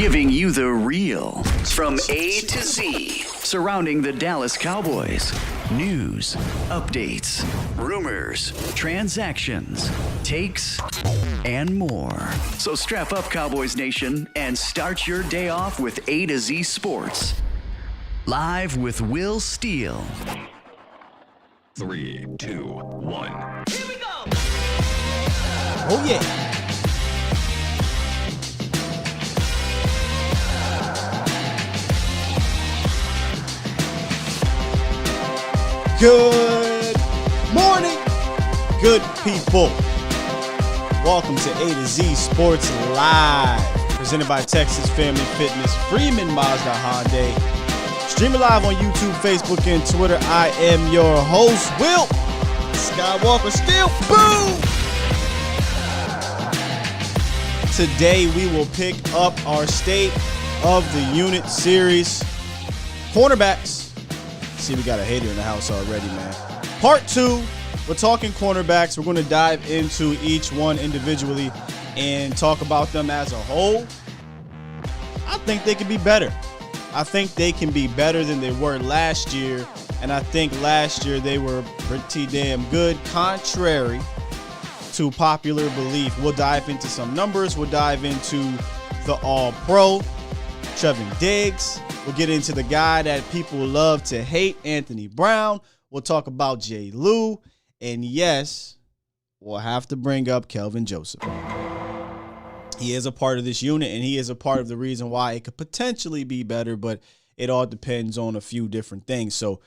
Giving you the real from A to Z surrounding the Dallas Cowboys. News, updates, rumors, transactions, takes, and more. So strap up, Cowboys Nation, and start your day off with A to Z Sports. Live with Will Steele. 3, 2, 1. Here we go! Oh, yeah. Good morning, good people. Welcome to A to Z Sports Live, presented by Texas Family Fitness, Freeman Mazda Hyundai. Streaming live on YouTube, Facebook, and Twitter. I am your host, Will Skywalker Steele. Boom! Today we will pick up our State of the Unit series. Cornerbacks. See, we got a hater in the house already, man. Part 2, we're talking cornerbacks. We're going to dive into each one individually and talk about them as a whole. I think they can be better. I think they can be better than they were last year. And I think last year they were pretty damn good, contrary to popular belief. We'll dive into some numbers. We'll dive into the All-Pro, Trevon Diggs. We'll get into the guy that people love to hate, Anthony Brown. We'll talk about Jay Lou. And yes, we'll have to bring up Kelvin Joseph. He is a part of this unit, and he is a part of the reason why it could potentially be better, but it all depends on a few different things. So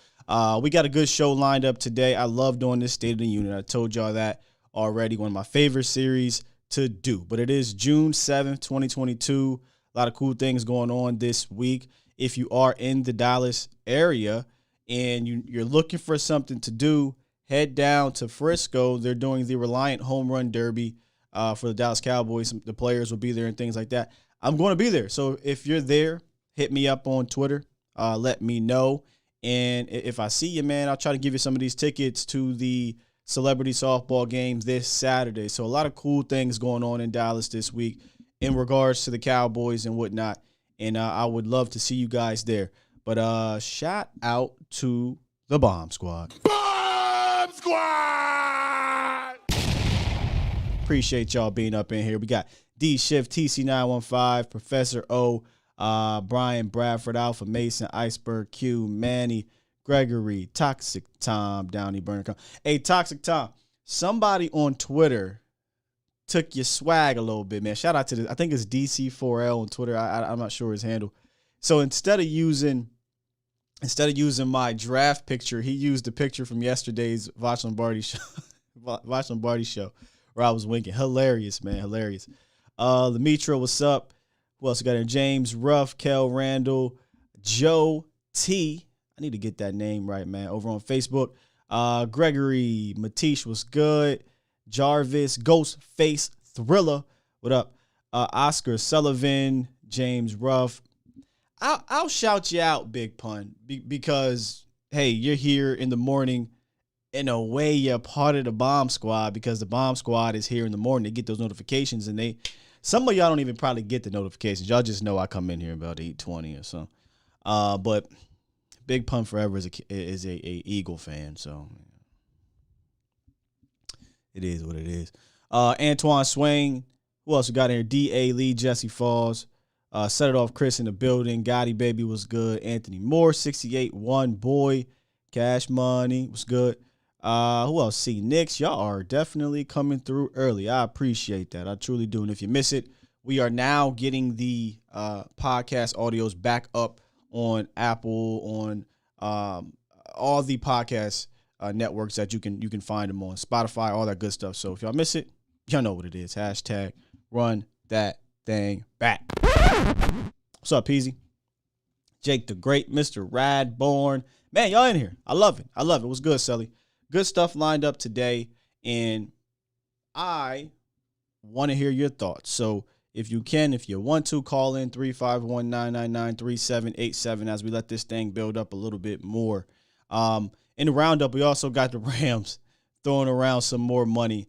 we got a good show lined up today. I love doing this State of the Unit. I told y'all that already. One of my favorite series to do. But it is June 7th, 2022. A lot of cool things going on this week. If you are in the Dallas area and you're looking for something to do, head down to Frisco. They're doing the Reliant Home Run Derby for the Dallas Cowboys. The players will be there and things like that. I'm going to be there. So if you're there, hit me up on Twitter. Let me know. And if I see you, man, I'll try to give you some of these tickets to the celebrity softball game this Saturday. So a lot of cool things going on in Dallas this week in regards to the Cowboys and whatnot. And I would love to see you guys there. But shout out to the Bomb Squad. Bomb Squad! Appreciate y'all being up in here. We got D Shift, TC915, Professor O, Brian Bradford, Alpha Mason, Iceberg Q, Manny, Gregory, Toxic Tom, Downey Burner. Hey, Toxic Tom, somebody on Twitter took your swag a little bit, man. Shout out to I think it's DC4L on Twitter. I'm not sure his handle. So instead of using my draft picture, he used the picture from yesterday's Vash Lombardi show, where I was winking. Hilarious, man. Hilarious. Lemitra, what's up? Who else we got here? James Ruff, Kel Randall, Joe T. I need to get that name right, man. Over on Facebook. Gregory Matish was good. Jarvis, Ghostface, Thriller. What up? Oscar Sullivan, James Ruff. I'll shout you out, Big Pun, because, hey, you're here in the morning. In a way, you're part of the Bomb Squad because the Bomb Squad is here in the morning. They get those notifications, and some of y'all don't even probably get the notifications. Y'all just know I come in here about 8:20 or something. But Big Pun forever is a Eagle fan, so it is what it is. Antoine Swain. Who else we got in here? D.A. Lee, Jesse Falls. Set it off, Chris in the building. Gotti Baby was good. Anthony Moore, 68-1. Boy, Cash Money was good. Who else? C. Nix. Y'all are definitely coming through early. I appreciate that. I truly do. And if you miss it, we are now getting the podcast audios back up on Apple, on all the podcast networks that you can find them on, Spotify, all that good stuff. So if y'all miss it, y'all know what it is. Hashtag run that thing back. What's up, Peasy? Jake the Great, Mr. Radborn. Man, y'all in here. I love it. It was good, Sully. Good stuff lined up today, and I want to hear your thoughts. So if you want to, call in 351-999-3787 as we let this thing build up a little bit more. In the roundup, we also got the Rams throwing around some more money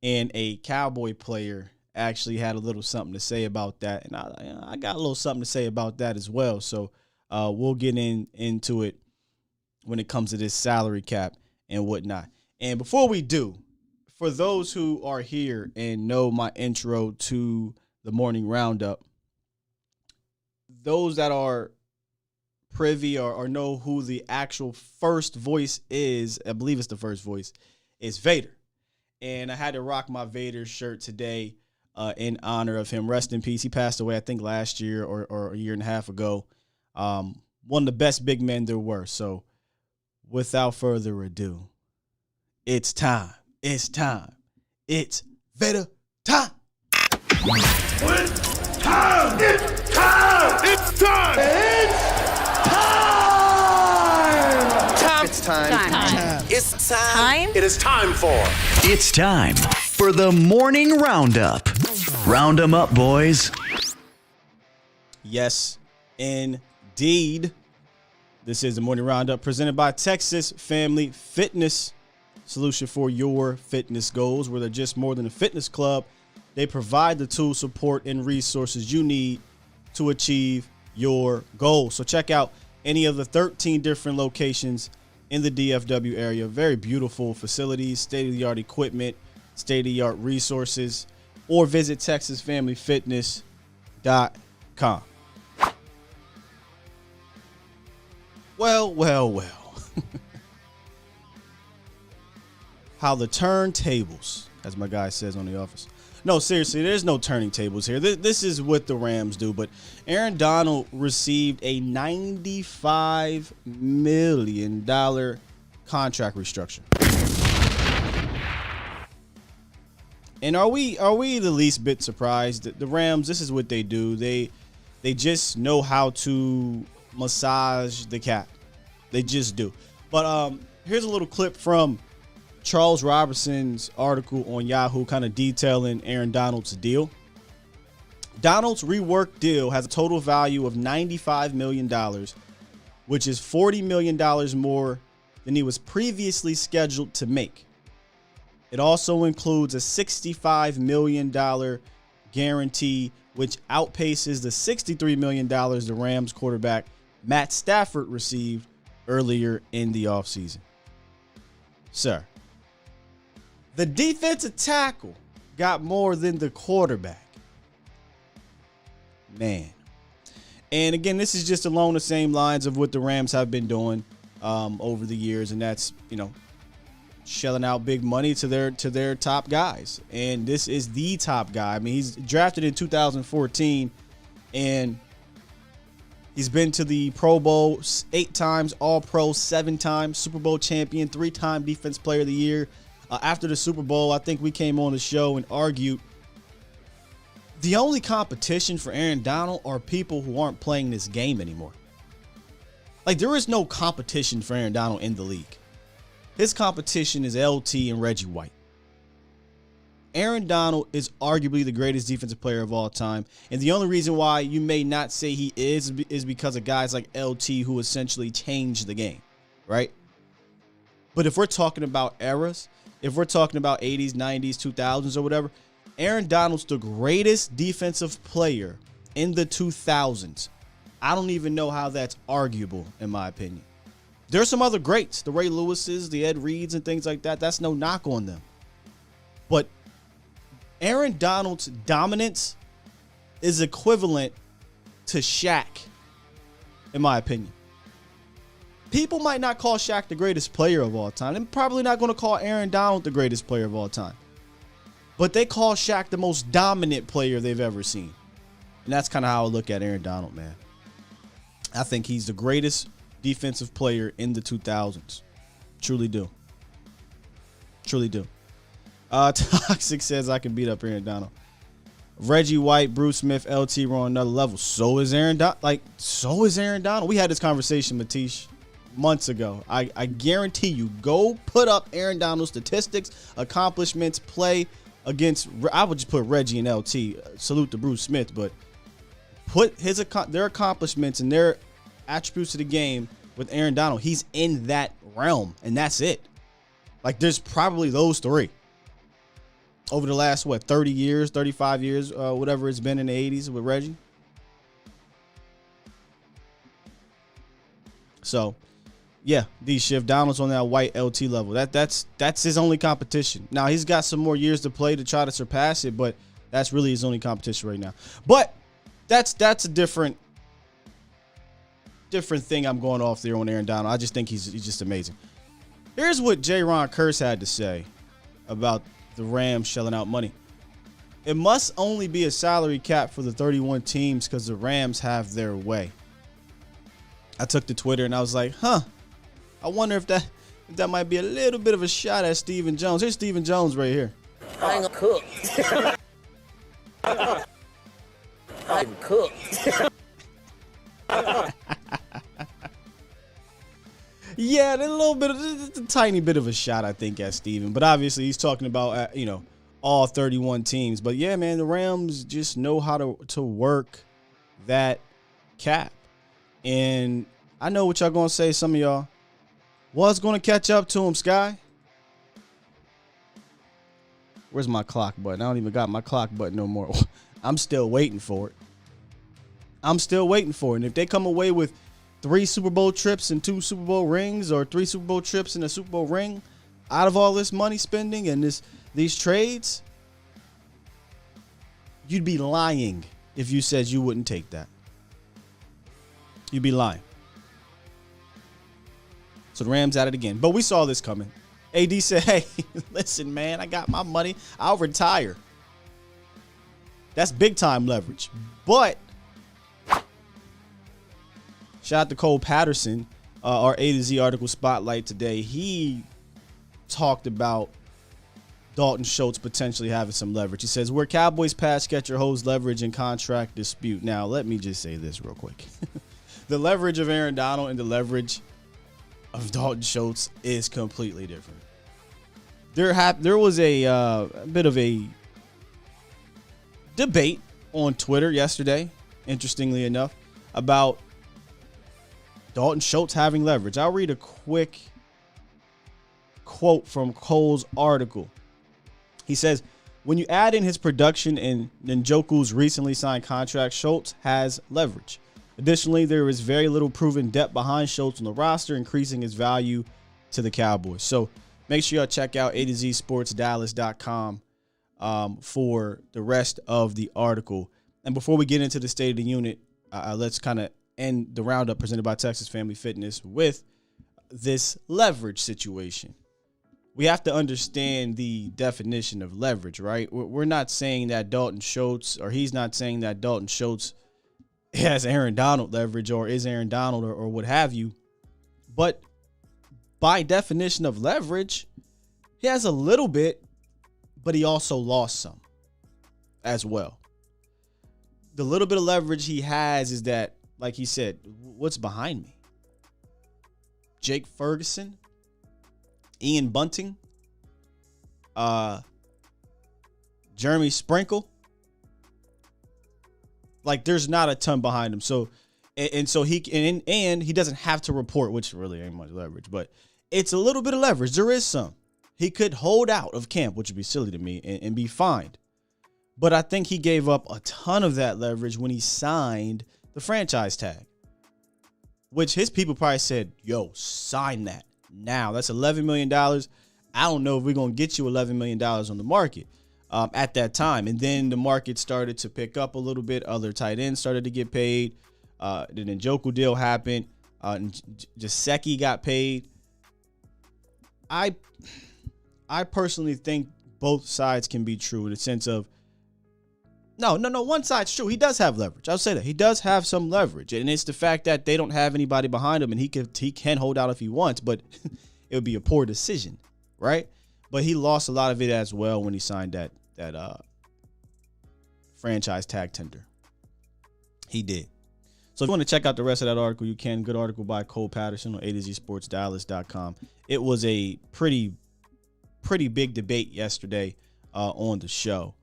and a Cowboy player actually had a little something to say about that, and I got a little something to say about that as well. So we'll get into it when it comes to this salary cap and whatnot. And before we do, for those who are here and know my intro to the morning roundup, those that are privy or know who the actual first voice is, I believe it's the first voice, is Vader. And I had to rock my Vader shirt today in honor of him. Rest in peace. He passed away, I think, last year or a year and a half ago. One of the best big men there were. So without further ado, it's time. It's time. It's Vader time. It's time! It's time! It's time! It's time. It's time. It is time for. It's time for the morning roundup. Round 'em up, boys. Yes, indeed. This is the morning roundup presented by Texas Family Fitness. Solution for your fitness goals, where they're just more than a fitness club. They provide the tools, support, and resources you need to achieve your goals. So check out any of the 13 different locations in the DFW area. Very beautiful facilities, state-of-the-art equipment, state-of-the-art resources, or visit TexasFamilyFitness.com. Well. How the turntables, as my guy says on The Office. No, seriously, there's no turning tables here. This is what the Rams do. But Aaron Donald received a $95 million contract restructure. And are we the least bit surprised? The Rams, this is what they do. They just know how to massage the cap. They just do. But here's a little clip from Charles Robertson's article on Yahoo, kind of detailing Aaron Donald's deal. Donald's reworked deal has a total value of $95 million, which is $40 million more than he was previously scheduled to make. It also includes a $65 million guarantee, which outpaces the $63 million the Rams quarterback Matt Stafford received earlier in the offseason. Sir, the defensive tackle got more than the quarterback. Man. And again, this is just along the same lines of what the Rams have been doing over the years, and that's, shelling out big money to their top guys. And this is the top guy. I mean, he's drafted in 2014, and he's been to the Pro Bowl 8 times, All-Pro 7 times, Super Bowl champion, 3-time Defense Player of the Year. After the Super Bowl, I think we came on the show and argued the only competition for Aaron Donald are people who aren't playing this game anymore. Like, there is no competition for Aaron Donald in the league. His competition is LT and Reggie White. Aaron Donald is arguably the greatest defensive player of all time. And the only reason why you may not say he is because of guys like LT who essentially changed the game, right? But if we're talking about eras, if we're talking about 80s, 90s, 2000s or whatever, Aaron Donald's the greatest defensive player in the 2000s. I don't even know how that's arguable, in my opinion. There's some other greats, the Ray Lewises, the Ed Reeds and things like that. That's no knock on them. But Aaron Donald's dominance is equivalent to Shaq, in my opinion. People might not call Shaq the greatest player of all time. They're probably not going to call Aaron Donald the greatest player of all time. But they call Shaq the most dominant player they've ever seen. And that's kind of how I look at Aaron Donald, man. I think he's the greatest defensive player in the 2000s. Truly do. Truly do. Toxic says I can beat up Aaron Donald. Reggie White, Bruce Smith, LT were on another level. So is Aaron Donald. So is Aaron Donald. We had this conversation, Matish, months ago. I guarantee you, go put up Aaron Donald's statistics, accomplishments, play against. I would just put Reggie and LT. Salute to Bruce Smith, but put their accomplishments and their attributes to the game with Aaron Donald. He's in that realm, and that's it. Like, there's probably those three. over the last, 30 years, 35 years, whatever it's been in the 80s with Reggie. So, yeah, D shift. Donald's on that white LT level. That's his only competition. Now, he's got some more years to play to try to surpass it, but that's really his only competition right now. But that's a different thing I'm going off there on Aaron Donald. I just think he's just amazing. Here's what J. Ron Kurtz had to say about the Rams shelling out money. It must only be a salary cap for the 31 teams because the Rams have their way. I took to Twitter and I was like, I wonder if that might be a little bit of a shot at Stephen Jones. Here's Stephen Jones right here. I ain't gonna cook. I can cook. Yeah, a little bit, just a tiny bit of a shot, I think, at Steven. But obviously, he's talking about, all 31 teams. But yeah, man, the Rams just know how to work that cap. And I know what y'all gonna say. Some of y'all was gonna catch up to him, Sky. Where's my clock button? I don't even got my clock button no more. I'm still waiting for it. And if they come away with 3 Super Bowl trips and 2 Super Bowl rings, or 3 Super Bowl trips and a Super Bowl ring out of all this money spending and these trades, you'd be lying if you said you wouldn't take that. You'd be lying. So the Rams at it again. But we saw this coming. AD said, hey, listen, man, I got my money. I'll retire. That's big time leverage. But shout out to Cole Patterson, our A to Z article spotlight today. He talked about Dalton Schultz potentially having some leverage. He says, where Cowboys pass catcher holds leverage in contract dispute. Now, let me just say this real quick. The leverage of Aaron Donald and the leverage of Dalton Schultz is completely different. There was a bit of a debate on Twitter yesterday, interestingly enough, about Dalton Schultz having leverage. I'll read a quick quote from Cole's article. He says, when you add in his production and Njoku's recently signed contract, Schultz has leverage. Additionally, there is very little proven depth behind Schultz on the roster, increasing his value to the Cowboys. So make sure y'all check out A to Z Sports Dallas.com for the rest of the article. And before we get into the state of the unit, let's kind of end the roundup presented by Texas Family Fitness with this leverage situation. We have to understand the definition of leverage, right? We're not saying that Dalton Schultz, or he's not saying that Dalton Schultz has Aaron Donald leverage or is Aaron Donald or what have you. But by definition of leverage, he has a little bit, but he also lost some as well. The little bit of leverage he has is that, like he said, what's behind me? Jake Ferguson, Ian Bunting, Jeremy Sprinkle. Like, there's not a ton behind him. So, and so he doesn't have to report, which really ain't much leverage, but it's a little bit of leverage. There is some. He could hold out of camp, which would be silly to me, and be fined. But I think he gave up a ton of that leverage when he signed the franchise tag, which his people probably said, yo, sign that now. That's $11 million. I don't know if we're going to get you $11 million on the market at that time. And then the market started to pick up a little bit. Other tight ends started to get paid. The Njoku deal happened. Gesicki got paid. I personally think both sides can be true in the sense of, no, one side's true. He does have leverage. I'll say that. He does have some leverage. And it's the fact that they don't have anybody behind him, and he can hold out if he wants, but it would be a poor decision, right? But he lost a lot of it as well when he signed that franchise tag tender. He did. So if you want to check out the rest of that article, you can. Good article by Cole Patterson on A to Z Sports Dallas.com. It was a pretty big debate yesterday on the show.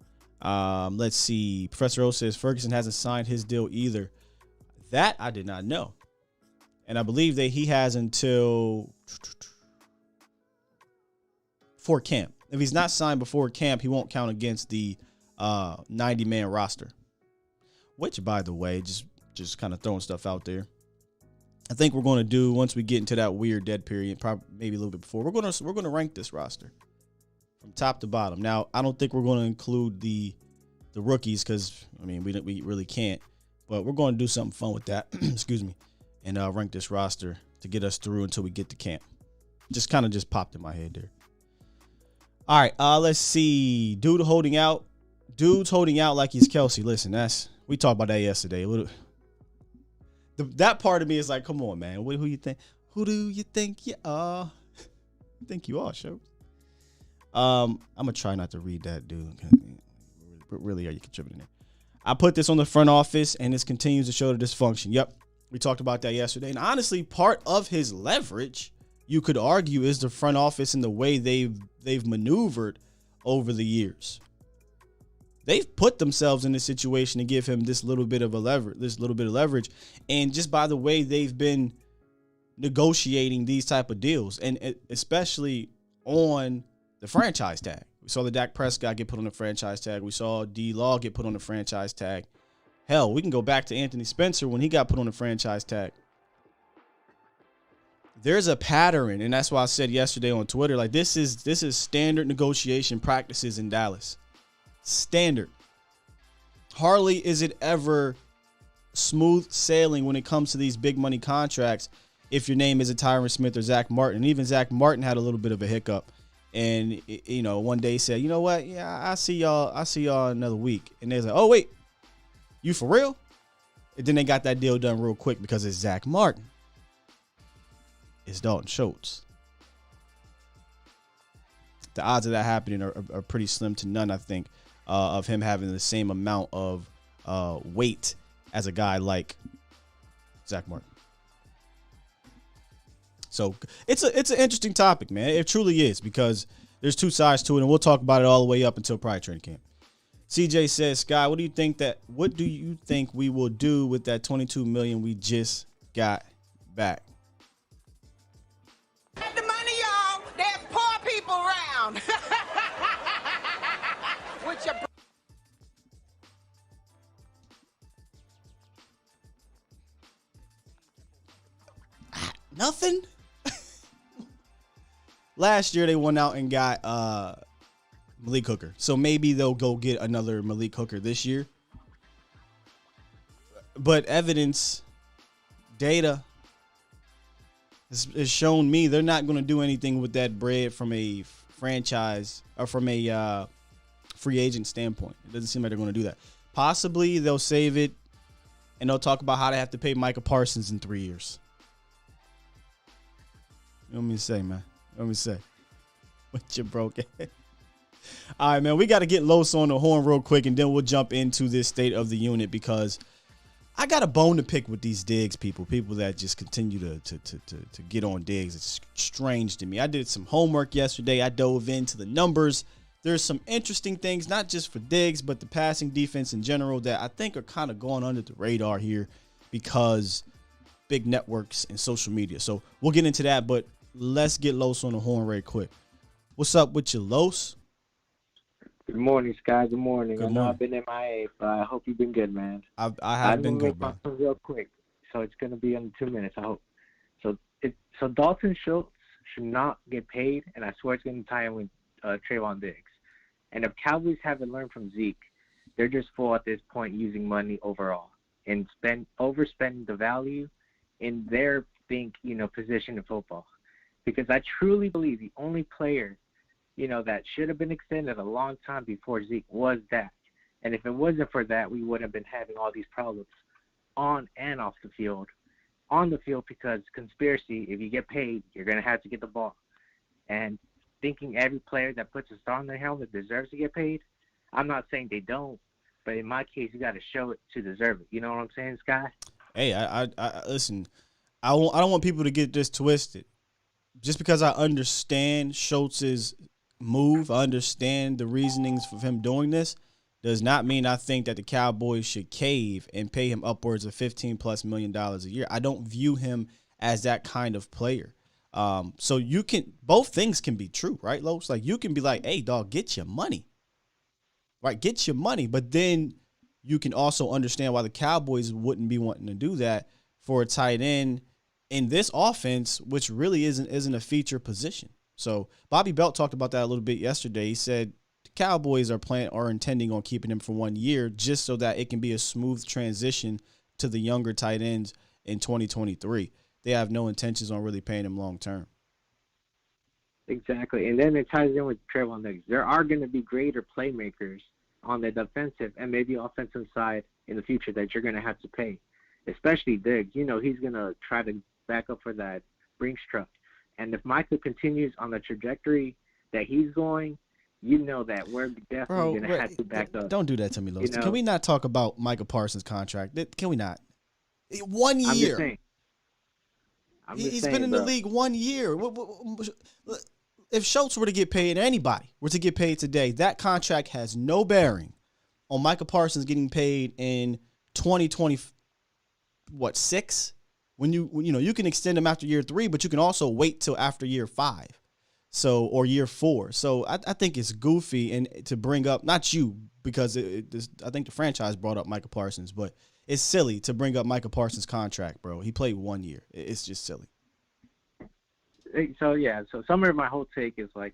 Let's see. Professor O says Ferguson hasn't signed his deal either. That I did not know. And I believe that he has until for camp. if he's not signed before camp, he won't count against the 90-man roster. Which, by the way, just kind of throwing stuff out there. I think we're going to do, once we get into that weird dead period, probably maybe a little bit before, we're going to rank this roster from top to bottom. Now, I don't think we're going to include the rookies because, I mean, we really can't. But we're going to do something fun with that, excuse me, and rank this roster to get us through until we get to camp. Just popped in my head there. All right, let's see. Dudes holding out like he's Kelsey. Listen, we talked about that yesterday. That part of me is like, come on, man. Who you think? Who do you think you are? Think you are, Schultz. I'm gonna try not to read that, dude. But really, are you contributing there? I put this on the front office, and this continues to show the dysfunction. Yep, we talked about that yesterday. And honestly, part of his leverage, you could argue, is the front office and the way they've maneuvered over the years. They've put themselves in this situation to give him this little bit of leverage, and just by the way they've been negotiating these type of deals, and especially on the franchise tag. We saw the Dak Prescott get put on the franchise tag. We saw D-Law get put on the franchise tag. Hell, we can go back to Anthony Spencer when he got put on the franchise tag. There's a pattern, and that's why I said yesterday on Twitter, like this is standard negotiation practices in Dallas. Standard. Hardly is it ever smooth sailing when it comes to these big money contracts if your name isn't Tyron Smith or Zach Martin. And even Zach Martin had a little bit of a hiccup. And, one day said, you know what? Yeah, I see y'all another week. And they're like, oh, wait, you for real? And then they got that deal done real quick because it's Zach Martin. It's Dalton Schultz. The odds of that happening are pretty slim to none, I think, of him having the same amount of weight as a guy like Zach Martin. So it's an interesting topic, man. It truly is, because there's two sides to it, and we'll talk about it all the way up until probably training camp. CJ says, Sky, what do you think we will do with that $22 million we just got back? Get the money, y'all. There's poor people around. With your Nothing. Last year they went out and got Malik Hooker, so maybe they'll go get another Malik Hooker this year. But evidence, data has shown me they're not going to do anything with that bread from a franchise or from a free agent standpoint. It doesn't seem like they're going to do that. Possibly they'll save it and they'll talk about how they have to pay Micah Parsons in 3 years. You know what I mean to say, man? Let me say, what you broke at? All right, man, we got to get Los on the horn real quick, and then we'll jump into this state of the unit, because I got a bone to pick with these Diggs people that just continue to get on Diggs. It's strange to me. I did some homework yesterday. I dove into the numbers. There's some interesting things, not just for Diggs, but the passing defense in general, that I think are kind of going under the radar here because big networks and social media. So we'll get into that, but let's get Los on the horn right quick. What's up with you, Los? Good morning, Sky. Good morning. Good I know morning. I've been MIA, but I hope you've been good, man. I have been good, man. man. I'm going to make my real quick, so it's going to be under 2 minutes, I hope. So Dalton Schultz should not get paid, and I swear it's going to tie in with Trevon Diggs. And if Cowboys haven't learned from Zeke, they're just full at this point using money overall and overspending the value in their position in football. Because I truly believe the only player, that should have been extended a long time before Zeke was Dak. And if it wasn't for that, we wouldn't have been having all these problems on and off the field. On the field, because conspiracy, if you get paid, you're going to have to get the ball. And thinking every player that puts a star on their helmet deserves to get paid, I'm not saying they don't, but in my case, you got to show it to deserve it. You know what I'm saying, Sky? Hey, I listen, I don't want people to get this twisted. Just because I understand Schultz's move, I understand the reasonings for him doing this, does not mean I think that the Cowboys should cave and pay him upwards of $15+ million a year. I don't view him as that kind of player. So you can, both things can be true, right, Los? Like, you can be like, hey, dog, get your money. Right, get your money. But then you can also understand why the Cowboys wouldn't be wanting to do that for a tight end in this offense, which really isn't a feature position. So Bobby Belt talked about that a little bit yesterday. He said the Cowboys are intending on keeping him for 1 year just so that it can be a smooth transition to the younger tight ends in 2023. They have no intentions on really paying him long term. Exactly. And then it ties in with Trevon Diggs. There are going to be greater playmakers on the defensive and maybe offensive side in the future that you're going to have to pay, especially Diggs. You know, he's going to try to back up for that Brinks truck. And if Michael continues on the trajectory that he's going, you know that we're definitely going to have to back up. Don't do that to me, Los. You know? Can we not talk about Michael Parsons' contract? Can we not? 1 year. I'm just saying. He's been in the league 1 year. If Schultz were to get paid, anybody were to get paid today, that contract has no bearing on Michael Parsons getting paid in 2026. When you can extend him after year 3, but you can also wait till after year 5, or year 4. So I think it's goofy and to bring up, not you, because I think the franchise brought up Michael Parsons, but it's silly to bring up Michael Parsons' contract, bro. He played 1 year. It's just silly. So summary of my whole take is, like,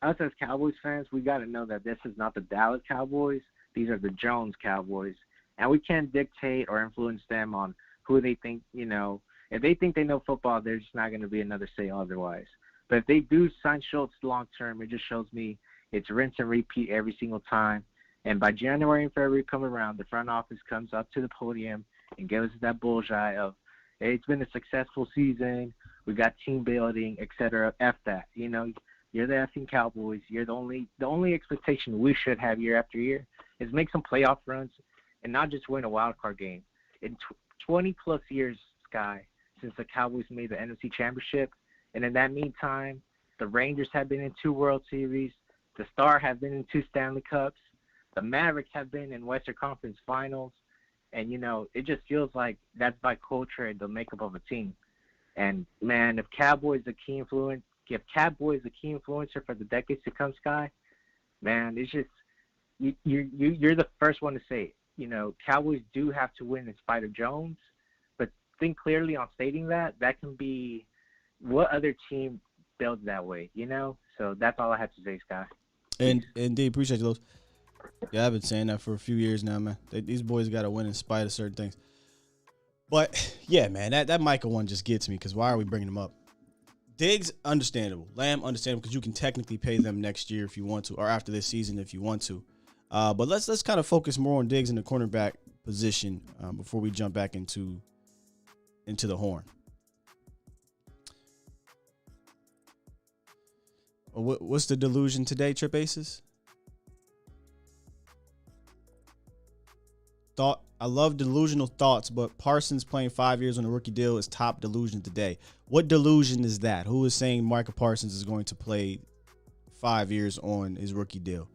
us as Cowboys fans, we got to know that this is not the Dallas Cowboys. These are the Jones Cowboys. And we can't dictate or influence them on who they think, if they think they know football, there's just not going to be another say otherwise. But if they do sign Schultz long term, it just shows me it's rinse and repeat every single time. And by January and February come around, the front office comes up to the podium and gives us that bullshit of, hey, it's been a successful season. We got team building, et cetera. F that. You're the effing Cowboys. You're the only expectation we should have year after year is make some playoff runs and not just win a wild card game. In 20-plus years, Sky, since the Cowboys made the NFC Championship, and in that meantime, the Rangers have been in 2 World Series. The Stars have been in 2 Stanley Cups. The Mavericks have been in Western Conference Finals. And, it just feels like that's by culture and the makeup of a team. And, man, if Cowboys a key influencer for the decades to come, Sky, man, it's just you're the first one to say it. Cowboys do have to win in spite of Jones, but think clearly on stating that can be what other team builds that way, So that's all I have to say, Sky. And indeed, appreciate you, Los. Yeah, I've been saying that for a few years now, man. These boys got to win in spite of certain things. But, yeah, man, that Michael one just gets me because why are we bringing him up? Diggs, understandable. Lamb, understandable because you can technically pay them next year if you want to, or after this season if you want to. But let's kind of focus more on Diggs in the cornerback position before we jump back into the horn. What's the delusion today, Trip Aces? I love delusional thoughts, but Parsons playing 5 years on a rookie deal is top delusion today. What delusion is that? Who is saying Michael Parsons is going to play 5 years on his rookie deal?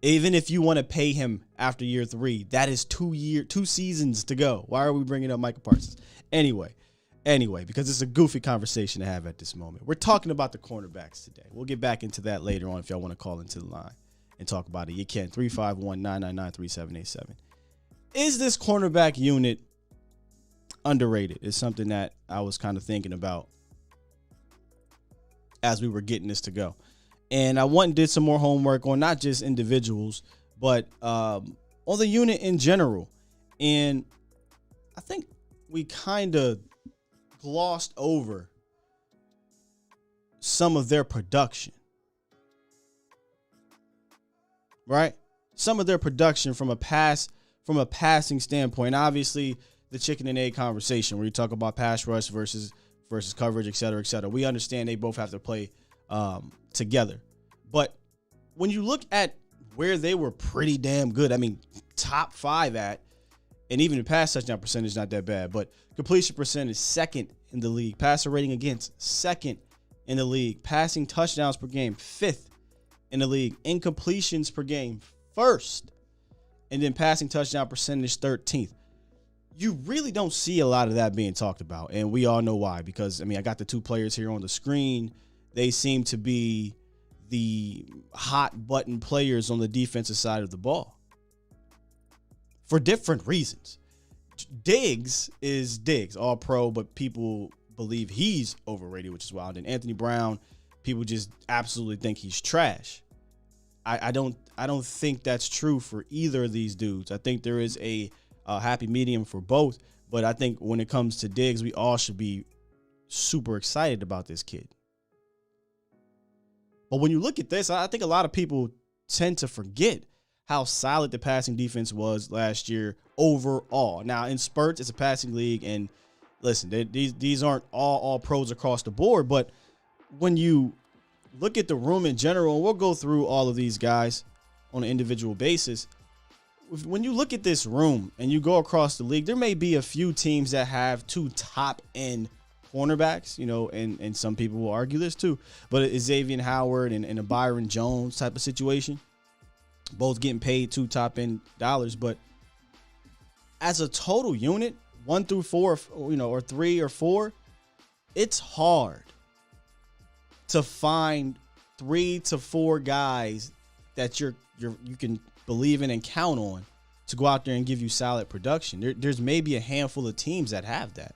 Even if you want to pay him after year 3, that is 2 seasons to go. Why are we bringing up Michael Parsons? Anyway, because it's a goofy conversation to have at this moment. We're talking about the cornerbacks today. We'll get back into that later on if y'all want to call into the line and talk about it. You can, 351-999-3787. Is this cornerback unit underrated? Is something that I was kind of thinking about as we were getting this to go. And I went and did some more homework on not just individuals, but on the unit in general. And I think we kind of glossed over some of their production. Right? Some of their production from a passing standpoint. Obviously, the chicken and egg conversation where you talk about pass rush versus coverage, et cetera, et cetera. We understand they both have to play together. But when you look at where they were pretty damn good, I mean, top 5 at, and even the pass touchdown percentage not that bad, but completion percentage 2nd in the league, passer rating against 2nd in the league, passing touchdowns per game 5th in the league, incompletions per game 1st, and then passing touchdown percentage 13th. you really don't see a lot of that being talked about. And we all know why, because, I got the two players here on the screen. They seem to be the hot button players on the defensive side of the ball for different reasons. Diggs is Diggs, all pro, but people believe he's overrated, which is wild. And Anthony Brown, people just absolutely think he's trash. I don't think that's true for either of these dudes. I think there is a happy medium for both, but I think when it comes to Diggs, we all should be super excited about this kid. But when you look at this, I think a lot of people tend to forget how solid the passing defense was last year overall. Now, in spurts, it's a passing league, and listen, these aren't all pros across the board, but when you look at the room in general, and we'll go through all of these guys on an individual basis. When you look at this room and you go across the league, there may be a few teams that have two top-end cornerbacks, and some people will argue this too, but it's Xavier Howard and a Byron Jones type of situation, both getting paid two top-end dollars. But as a total unit, 1 through 4, or 3 or 4, it's hard to find 3 to 4 guys that you can believe in and count on to go out there and give you solid production. There's maybe a handful of teams that have that.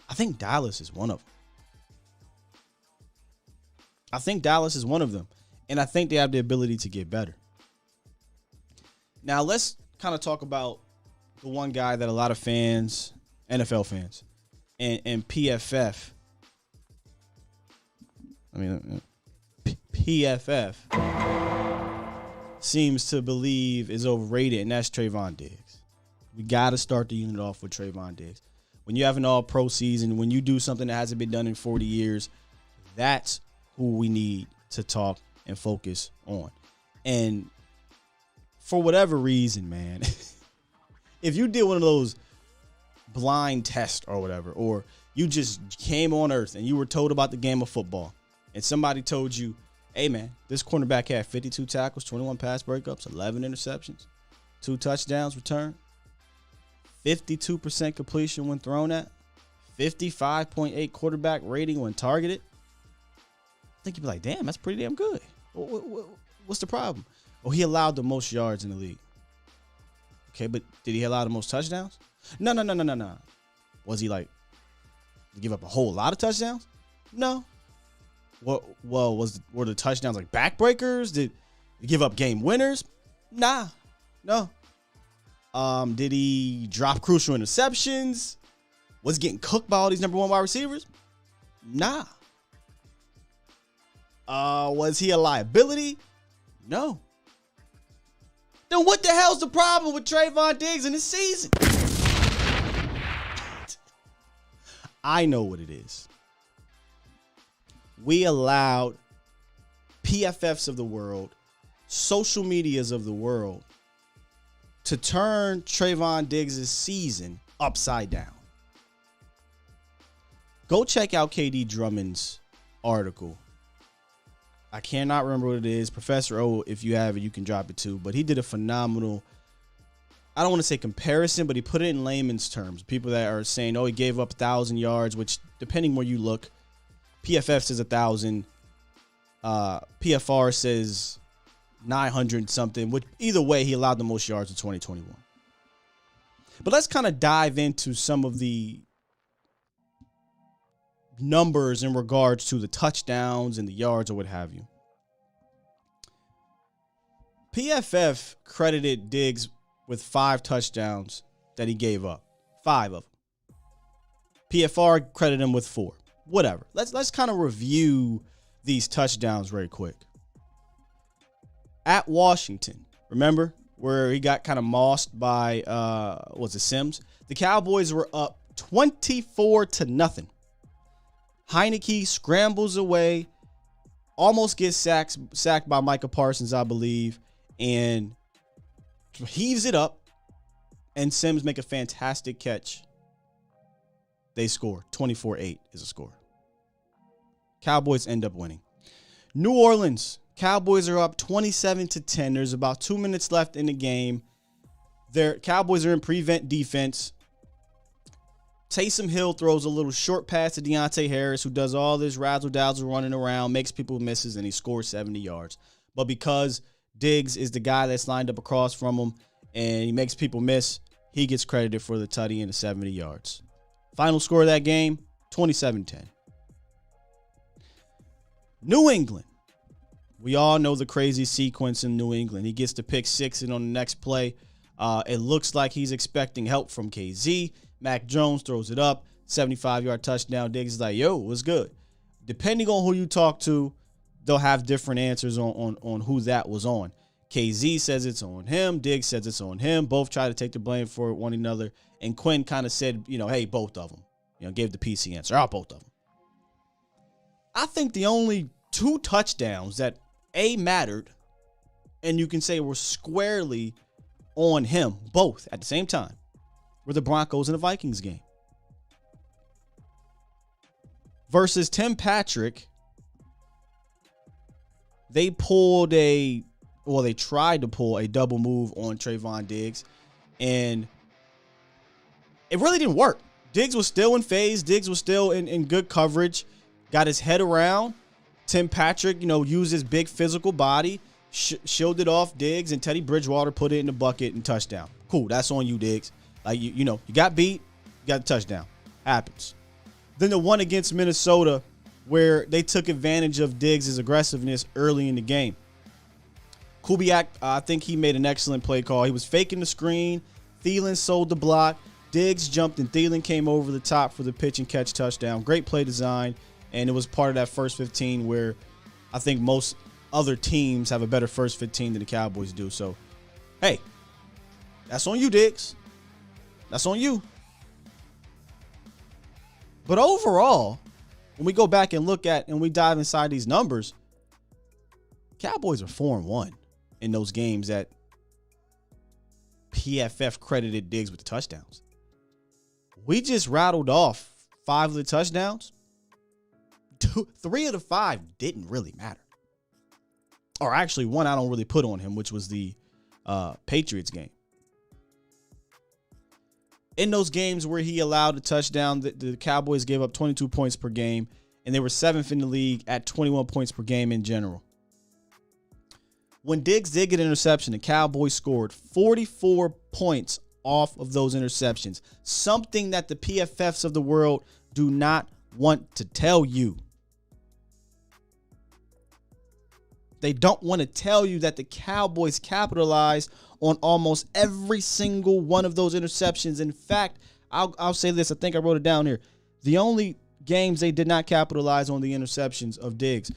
I think Dallas is one of them. And I think they have the ability to get better. Now, let's kind of talk about the one guy that a lot of fans, NFL fans, and PFF, PFF seems to believe is overrated, and that's Trevon Diggs. We got to start the unit off with Trevon Diggs. When you have an all-pro season, when you do something that hasn't been done in 40 years, that's who we need to talk and focus on. And for whatever reason, man, if you did one of those blind tests or whatever, or you just came on earth and you were told about the game of football, and somebody told you, hey, man, this cornerback had 52 tackles, 21 pass breakups, 11 interceptions, 2 touchdowns returned, 52% completion when thrown at, 55.8 quarterback rating when targeted, I think you'd be like, damn, that's pretty damn good. What's the problem? Oh, he allowed the most yards in the league. Okay, but did he allow the most touchdowns? No. Was he like, to give up a whole lot of touchdowns? No. Well, were the touchdowns like backbreakers? Did he give up game winners? Nah. No. Did he drop crucial interceptions? Was he getting cooked by all these number 1 wide receivers? Nah. Was he a liability? No. Then what the hell's the problem with Trevon Diggs in this season? I know what it is. We allowed PFFs of the world, social medias of the world, to turn Trevon Diggs' season upside down. Go check out KD Drummond's article. I cannot remember what it is. Professor O, if you have it, you can drop it too. But he did a phenomenal, I don't want to say comparison, but he put it in layman's terms. People that are saying, oh, he gave up 1,000 yards, which depending where you look, PFF says 1,000. PFR says 900 something. Which either way, he allowed the most yards in 2021. But let's kind of dive into some of the numbers in regards to the touchdowns and the yards or what have you. PFF credited Diggs with 5 touchdowns that he gave up. 5 of them. PFR credited him with 4. Whatever. Let's kind of review these touchdowns very quick. At Washington, remember where he got kind of mossed by Sims? The Cowboys were up 24-0. Heineke scrambles away, almost gets sacked by Micah Parsons, I believe, and heaves it up, and Sims make a fantastic catch. They score. 24-8 is a score. Cowboys end up winning. New Orleans, Cowboys are up 27-10. There's about 2 minutes left in the game. Their Cowboys are in prevent defense. Taysom Hill throws a little short pass to Deontay Harris, who does all this razzle-dazzle running around, makes people misses, and he scores 70 yards. But because Diggs is the guy that's lined up across from him and he makes people miss, he gets credited for the tutty and the 70 yards. Final score of that game, 27-10. New England. We all know the crazy sequence in New England. He gets to pick six, and on the next play, it looks like he's expecting help from KZ. Mac Jones throws it up, 75-yard touchdown. Diggs is like, yo, what's good? Depending on who you talk to, they'll have different answers on who that was on. KZ says it's on him. Diggs says it's on him. Both try to take the blame for one another. And Quinn kind of said, hey, both of them. Gave the PC answer. Both of them. I think the only two touchdowns that mattered and you can say were squarely on him, both at the same time, were the Broncos and the Vikings game. Versus Tim Patrick, they tried to pull a double move on Trevon Diggs, and it really didn't work. Diggs was still in phase. Diggs was still in good coverage, got his head around. Tim Patrick, used his big physical body, shielded off Diggs, and Teddy Bridgewater put it in the bucket and touchdown. Cool, that's on you, Diggs. Like, you got beat, you got the touchdown. Happens. Then the one against Minnesota where they took advantage of Diggs' aggressiveness early in the game. Kubiak, I think he made an excellent play call. He was faking the screen. Thielen sold the block. Diggs jumped and Thielen came over the top for the pitch and catch touchdown. Great play design. And it was part of that first 15 where I think most other teams have a better first 15 than the Cowboys do. So, hey, that's on you, Diggs. That's on you. But overall, when we go back and look at and we dive inside these numbers, Cowboys are 4-1 in those games that PFF credited Diggs with the touchdowns. We just rattled off 5 of the touchdowns. 3 of the 5 didn't really matter. Or actually, one I don't really put on him, which was the Patriots game. In those games where he allowed a touchdown, the Cowboys gave up 22 points per game, and they were 7th in the league at 21 points per game in general. When Diggs did get an interception, the Cowboys scored 44 points off of those interceptions, something that the PFFs of the world do not want to tell you. They don't want to tell you that the Cowboys capitalized on almost every single one of those interceptions. In fact, I'll say this. I think I wrote it down here. The only games they did not capitalize on the interceptions of Diggs,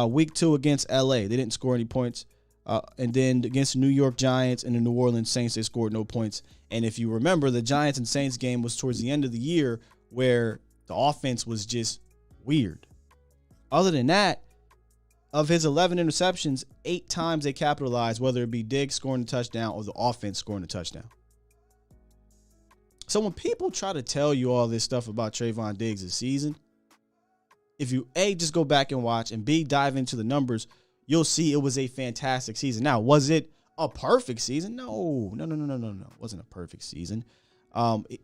week 2 against LA, they didn't score any points. And then against the New York Giants and the New Orleans Saints, they scored no points. And if you remember, the Giants and Saints game was towards the end of the year where the offense was just weird. Other than that, of his 11 interceptions, 8 times they capitalized, whether it be Diggs scoring a touchdown or the offense scoring a touchdown. So when people try to tell you all this stuff about Trevon Diggs this season, if you, A, just go back and watch, and B, dive into the numbers, you'll see it was a fantastic season. Now, was it a perfect season? No. It wasn't a perfect season.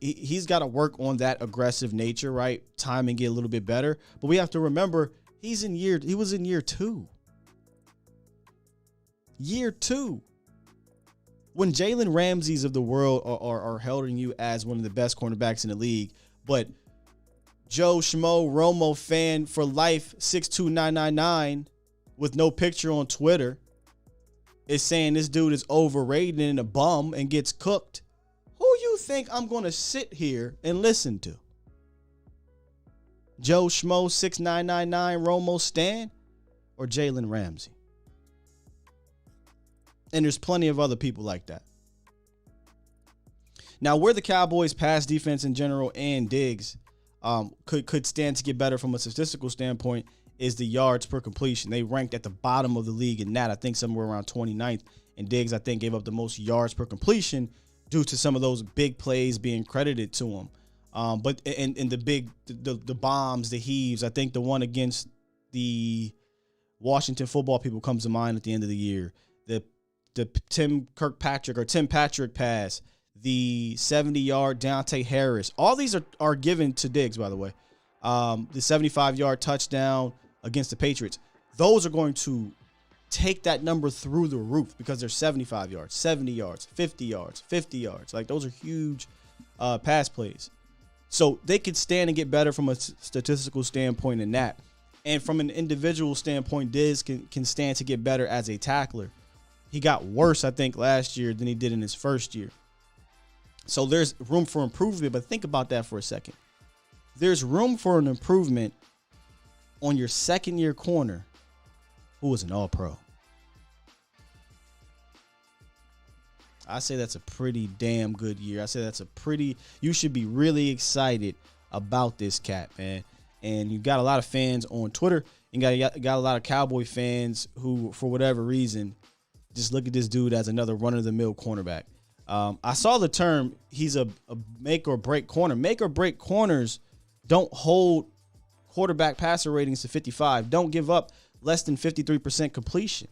He's got to work on that aggressive nature, right? Timing get a little bit better. But we have to remember, he was in year 2. Year 2. When Jalen Ramsey's of the world are heralding you as one of the best cornerbacks in the league, but Joe Schmo Romo fan for life 62999 with no picture on Twitter is saying this dude is overrated and a bum and gets cooked. Who you think I'm going to sit here and listen to? Joe Schmo 6999 Romo Stan or Jalen Ramsey? And there's plenty of other people like that. Now, where the Cowboys pass defense in general and Diggs could stand to get better from a statistical standpoint is the yards per completion. They ranked at the bottom of the league in that, I think somewhere around 29th. And Diggs, I think, gave up the most yards per completion due to some of those big plays being credited to him. But the bombs, the heaves, I think the one against the Washington football people comes to mind at the end of the year. The Tim Patrick pass the 70-yard Deontay Harris. All these are given to Diggs, by the way. The 75-yard touchdown against the Patriots. Those are going to take that number through the roof because they're 75 yards, 70 yards, 50 yards, 50 yards. Like, those are huge pass plays. So they could stand and get better from a statistical standpoint in that. And from an individual standpoint, Diggs can stand to get better as a tackler. He got worse, I think, last year than he did in his first year. So there's room for improvement, but think about that for a second. There's room for an improvement on your second-year corner who was an all-pro. I say that's a pretty damn good year. I say that's you should be really excited about this cat, man. And you got a lot of fans on Twitter. And got a lot of Cowboy fans who, for whatever reason, just look at this dude as another run-of-the-mill cornerback. I saw the term, he's a make-or-break corner. Make-or-break corners don't hold quarterback passer ratings to 55. Don't give up less than 53% completion.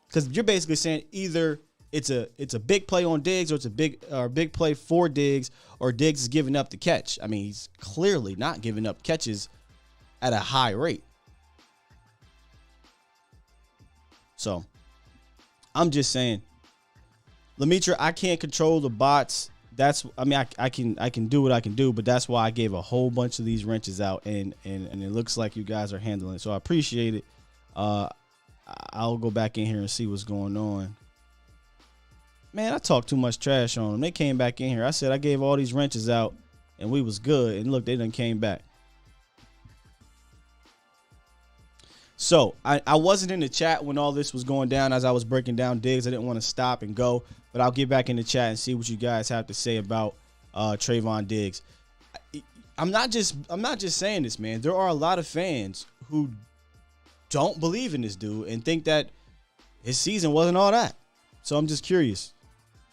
Because you're basically saying either it's a big play on Diggs or it's a big play for Diggs, or Diggs is giving up the catch. I mean, he's clearly not giving up catches at a high rate. So I'm just saying, Lemitra, I can't control the bots. I can do what I can do, but that's why I gave a whole bunch of these wrenches out, and it looks like you guys are handling it. So I appreciate it. I'll go back in here and see what's going on. Man, I talked too much trash on them. They came back in here. I said I gave all these wrenches out, and we was good. And look, they done came back. So I wasn't in the chat when all this was going down as I was breaking down Diggs. I didn't want to stop and go, but I'll get back in the chat and see what you guys have to say about Trevon Diggs. I'm not just saying this, man. There are a lot of fans who don't believe in this dude and think that his season wasn't all that. So I'm just curious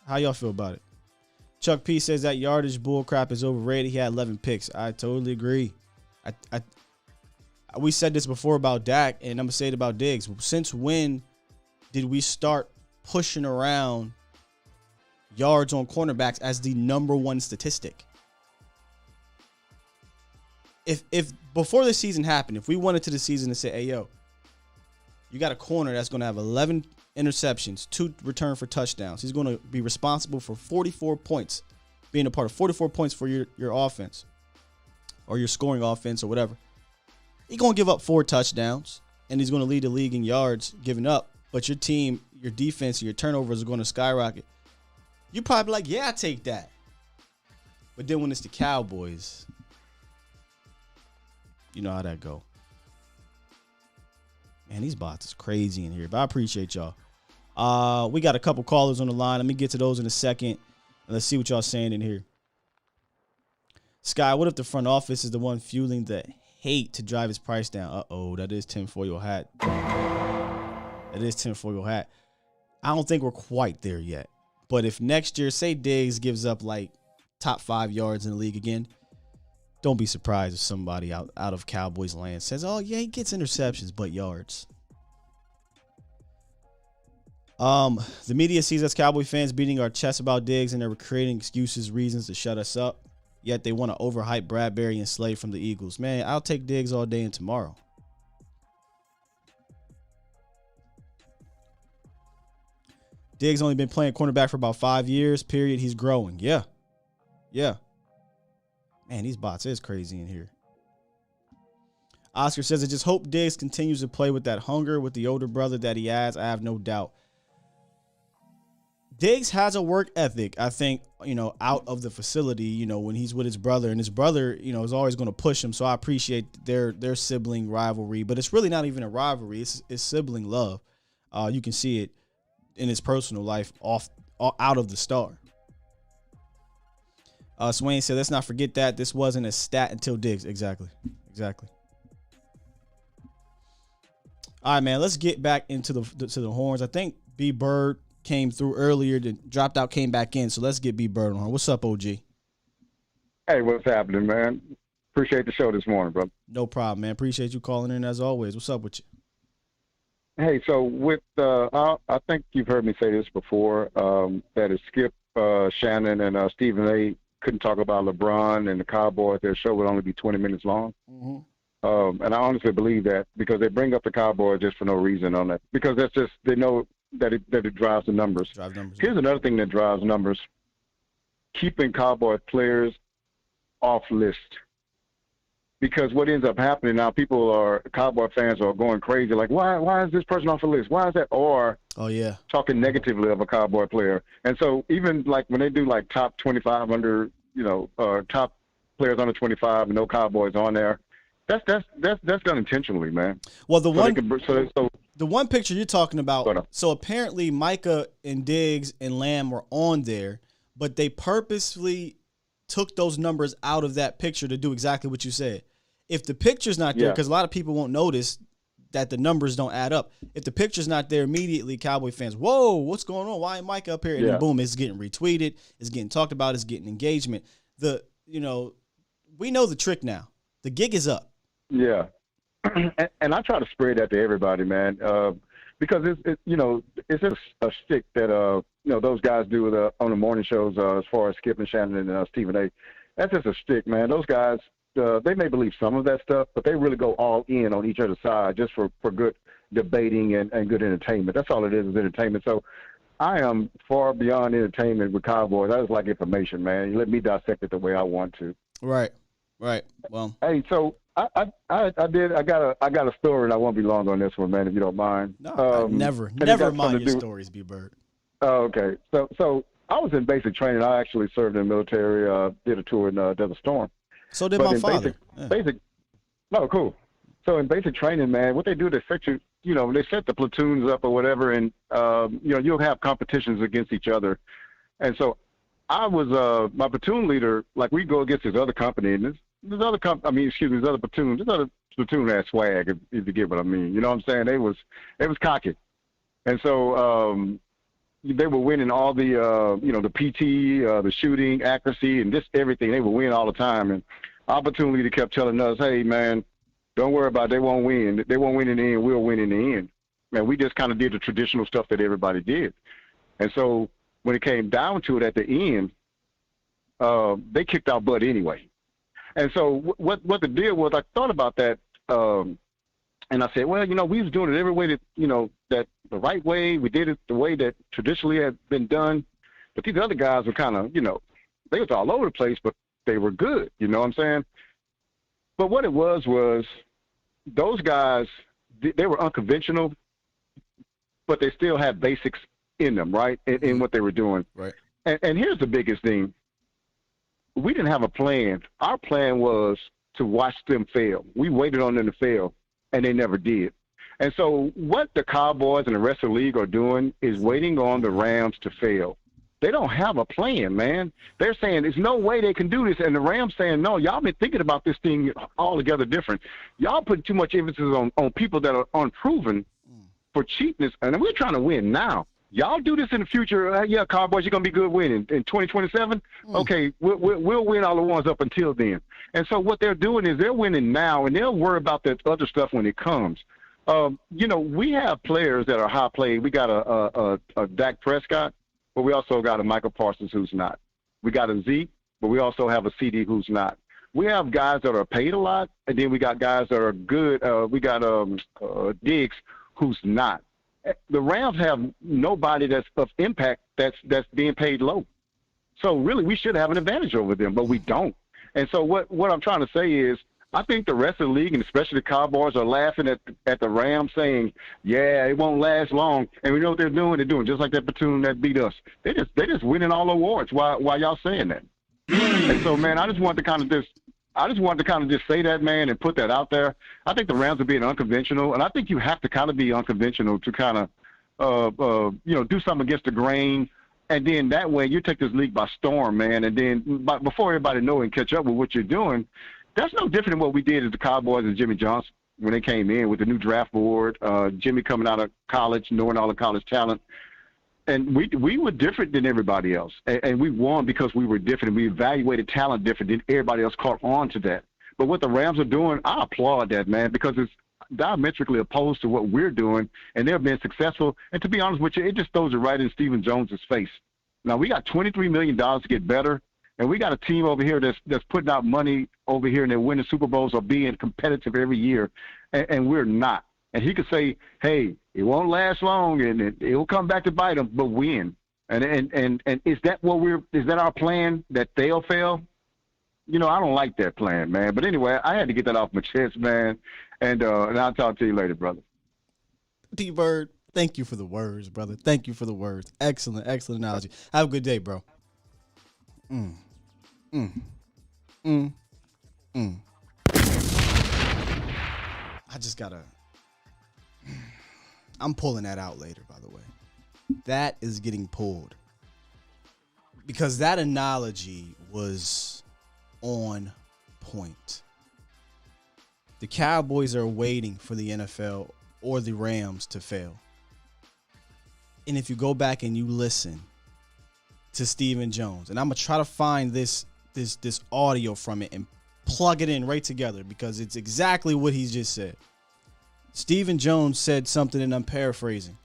how y'all feel about it. Chuck P says that yardage bullcrap is overrated. He had 11 picks. I totally agree. We said this before about Dak, and I'm going to say it about Diggs. Since when did we start pushing around yards on cornerbacks as the number one statistic? If before the season happened, if we went into the season and said, hey, yo, you got a corner that's going to have 11 interceptions, 2 return for touchdowns. He's going to be responsible for 44 points, being a part of 44 points for your offense or your scoring offense or whatever. He's going to give up 4 touchdowns, and he's going to lead the league in yards given up. But your team, your defense, your turnovers are going to skyrocket. You're probably like, yeah, I take that. But then when it's the Cowboys, you know how that go. Man, these bots is crazy in here, but I appreciate y'all. We got a couple callers on the line. Let me get to those in a second. And let's see what y'all saying in here. Sky, what if the front office is the one fueling the hate to drive his price down? Uh-oh, that is tinfoil hat. That is tinfoil hat. I don't think we're quite there yet. But if next year, say Diggs gives up like top 5 yards in the league again, don't be surprised if somebody out of Cowboys land says, oh, yeah, he gets interceptions, but yards. The media sees us Cowboy fans beating our chests about Diggs, and they're creating excuses, reasons to shut us up. Yet they want to overhype Bradbury and Slade from the Eagles. Man, I'll take Diggs all day and tomorrow. Diggs only been playing cornerback for about 5 years, period. He's growing. Yeah. Man, these bots is crazy in here. Oscar says, I just hope Diggs continues to play with that hunger with the older brother that he has. I have no doubt. Diggs has a work ethic, I think, out of the facility, when he's with his brother. And his brother, is always going to push him. So I appreciate their sibling rivalry. But it's really not even a rivalry. It's sibling love. You can see it in his personal life out of the star. Swain said, let's not forget that this wasn't a stat until Diggs. Exactly. All right, man, let's get back into the horns. I think B Bird came through earlier, then dropped out, came back in. So let's get B Bird on horn. What's up, OG? Hey, what's happening, man? Appreciate the show this morning, bro. No problem, man. Appreciate you calling in as always. What's up with you? Hey, so with I think you've heard me say this before. That is Skip, Shannon, and Stephen A. couldn't talk about LeBron and the Cowboys. Their show would only be 20 minutes long. And I honestly believe that because they bring up the Cowboys just for no reason on that. Because that's just they know that it drives the numbers. Here's another thing that drives numbers: keeping Cowboy players off list. Because what ends up happening now, Cowboy fans are going crazy. Like, why is this person off the list? Why is that? Or talking negatively of a Cowboy player. And so even like when they do like top 25 under, top players under 25 and no Cowboys on there, that's done intentionally, man. Well, the one picture you're talking about. So apparently Micah and Diggs and Lamb were on there, but they purposely took those numbers out of that picture to do exactly what you said. If the picture's not there, because a lot of people won't notice that the numbers don't add up. If the picture's not there immediately, Cowboy fans, whoa, what's going on? Why ain't Micah up here? And then boom, it's getting retweeted, it's getting talked about, it's getting engagement. We know the trick now. The gig is up. Yeah. And I try to spread that to everybody, man, because it's just a shtick that those guys do on the morning shows as far as Skip and Shannon and Stephen A. That's just a shtick, man. Those guys, they may believe some of that stuff, but they really go all in on each other's side just for good debating and good entertainment. That's all it is entertainment. So I am far beyond entertainment with Cowboys. I just like information, man. You let me dissect it the way I want to. Right. Well, hey, so I got a story, and I won't be long on this one, man, if you don't mind. No, never mind your stories, B-Bird. Oh, okay. So I was in basic training. I actually served in the military, did a tour in Desert Storm. So did my father. Cool. So in basic training, man, what they do, they set you, they set the platoons up or whatever, and, you'll have competitions against each other. And so I was my platoon leader, like we go against this other company, and this other platoon had swag, if you get what I mean. You know what I'm saying? It was cocky. And so they were winning all the, the PT, the shooting, accuracy, and just everything. They were winning all the time. And our platoon leader kept telling us, hey, man, don't worry about it. They won't win. They won't win in the end. We'll win in the end. Man, we just kind of did the traditional stuff that everybody did. And so when it came down to it at the end, they kicked our butt anyway. And so what the deal was, I thought about that, and I said, well, we was doing it every way that, that the right way. We did it the way that traditionally had been done. But these other guys were kind of, they was all over the place, but they were good. You know what I'm saying? But what it was those guys, they were unconventional, but they still had basics in them, right, in what they were doing. Right. And here's the biggest thing. We didn't have a plan. Our plan was to watch them fail. We waited on them to fail, and they never did. And so what the Cowboys and the rest of the league are doing is waiting on the Rams to fail. They don't have a plan, man. They're saying there's no way they can do this, and the Rams saying, no, y'all been thinking about this thing altogether different. Y'all put too much emphasis on people that are unproven for cheapness, and we're trying to win now. Y'all do this in the future. Cowboys, you're going to be good winning. In 2027, okay, we'll win all the ones up until then. And so what they're doing is they're winning now, and they'll worry about that other stuff when it comes. We have players that are high played. We got a Dak Prescott, but we also got a Michael Parsons who's not. We got a Zeke, but we also have a CD who's not. We have guys that are paid a lot, and then we got guys that are good. We got Diggs who's not. The Rams have nobody that's of impact that's being paid low. So really we should have an advantage over them, but we don't. And so what I'm trying to say is I think the rest of the league, and especially the Cowboys, are laughing at the Rams saying, yeah, it won't last long. And we know what they're doing. They're doing just like that platoon that beat us. They just winning all awards while y'all saying that. And so, man, I just wanted to kind of just say that, man, and put that out there. I think the Rams are being unconventional, and I think you have to kind of be unconventional to kind of, do something against the grain, and then that way you take this league by storm, man. And then before everybody know and catch up with what you're doing, that's no different than what we did as the Cowboys and Jimmy Johnson when they came in with the new draft board. Jimmy coming out of college, knowing all the college talent. And we were different than everybody else, and we won because we were different. We evaluated talent different than everybody else caught on to that. But what the Rams are doing, I applaud that, man, because diametrically opposed to what we're doing, and they're being successful. And to be honest with you, it just throws it right in Stephen Jones's face. Now, we got $23 million to get better, and we got a team over here that's putting out money over here, and they're winning Super Bowls or being competitive every year, and we're not. And he could say, hey, it won't last long, and it will come back to bite him, but win. And is that our plan, that they'll fail? I don't like that plan, man. But anyway, I had to get that off my chest, man. And I'll talk to you later, brother. D-Bird, thank you for the words, brother. Thank you for the words. Excellent analogy. Have a good day, bro. I just gotta. I'm pulling that out later, by the way. That is getting pulled. Because that analogy was on point. The Cowboys are waiting for the NFL or the Rams to fail. And if you go back and you listen to Stephen Jones, and I'm going to try to find this audio from it and plug it in right together because it's exactly what he just said. Stephen Jones said something, and I'm paraphrasing.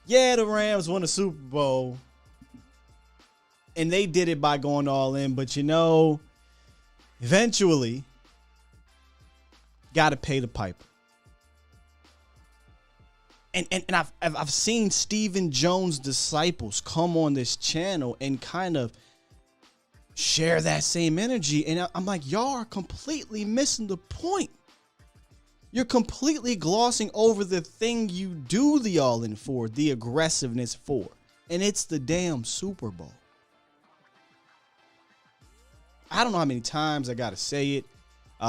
Yeah, the Rams won a Super Bowl, and they did it by going all in, but eventually, got to pay the piper. And I've seen Stephen Jones' disciples come on this channel and kind of share that same energy, and I'm like, y'all are completely missing the point. You're completely glossing over the thing you do the all-in for, the aggressiveness for, and it's the damn Super Bowl. I don't know how many times I got to say it.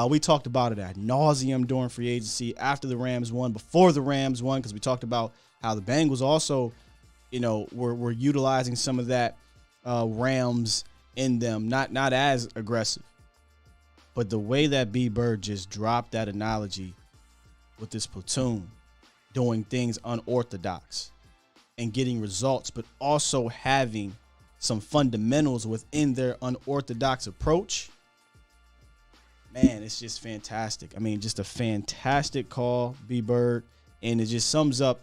We talked about it ad nauseum during free agency, after the Rams won, before the Rams won, because we talked about how the Bengals also, were utilizing some of that Rams in them, not as aggressive. But the way that B. Bird just dropped that analogy with this platoon, doing things unorthodox and getting results, but also having some fundamentals within their unorthodox approach, man, it's just fantastic. I mean, just a fantastic call, B. Bird, and it just sums up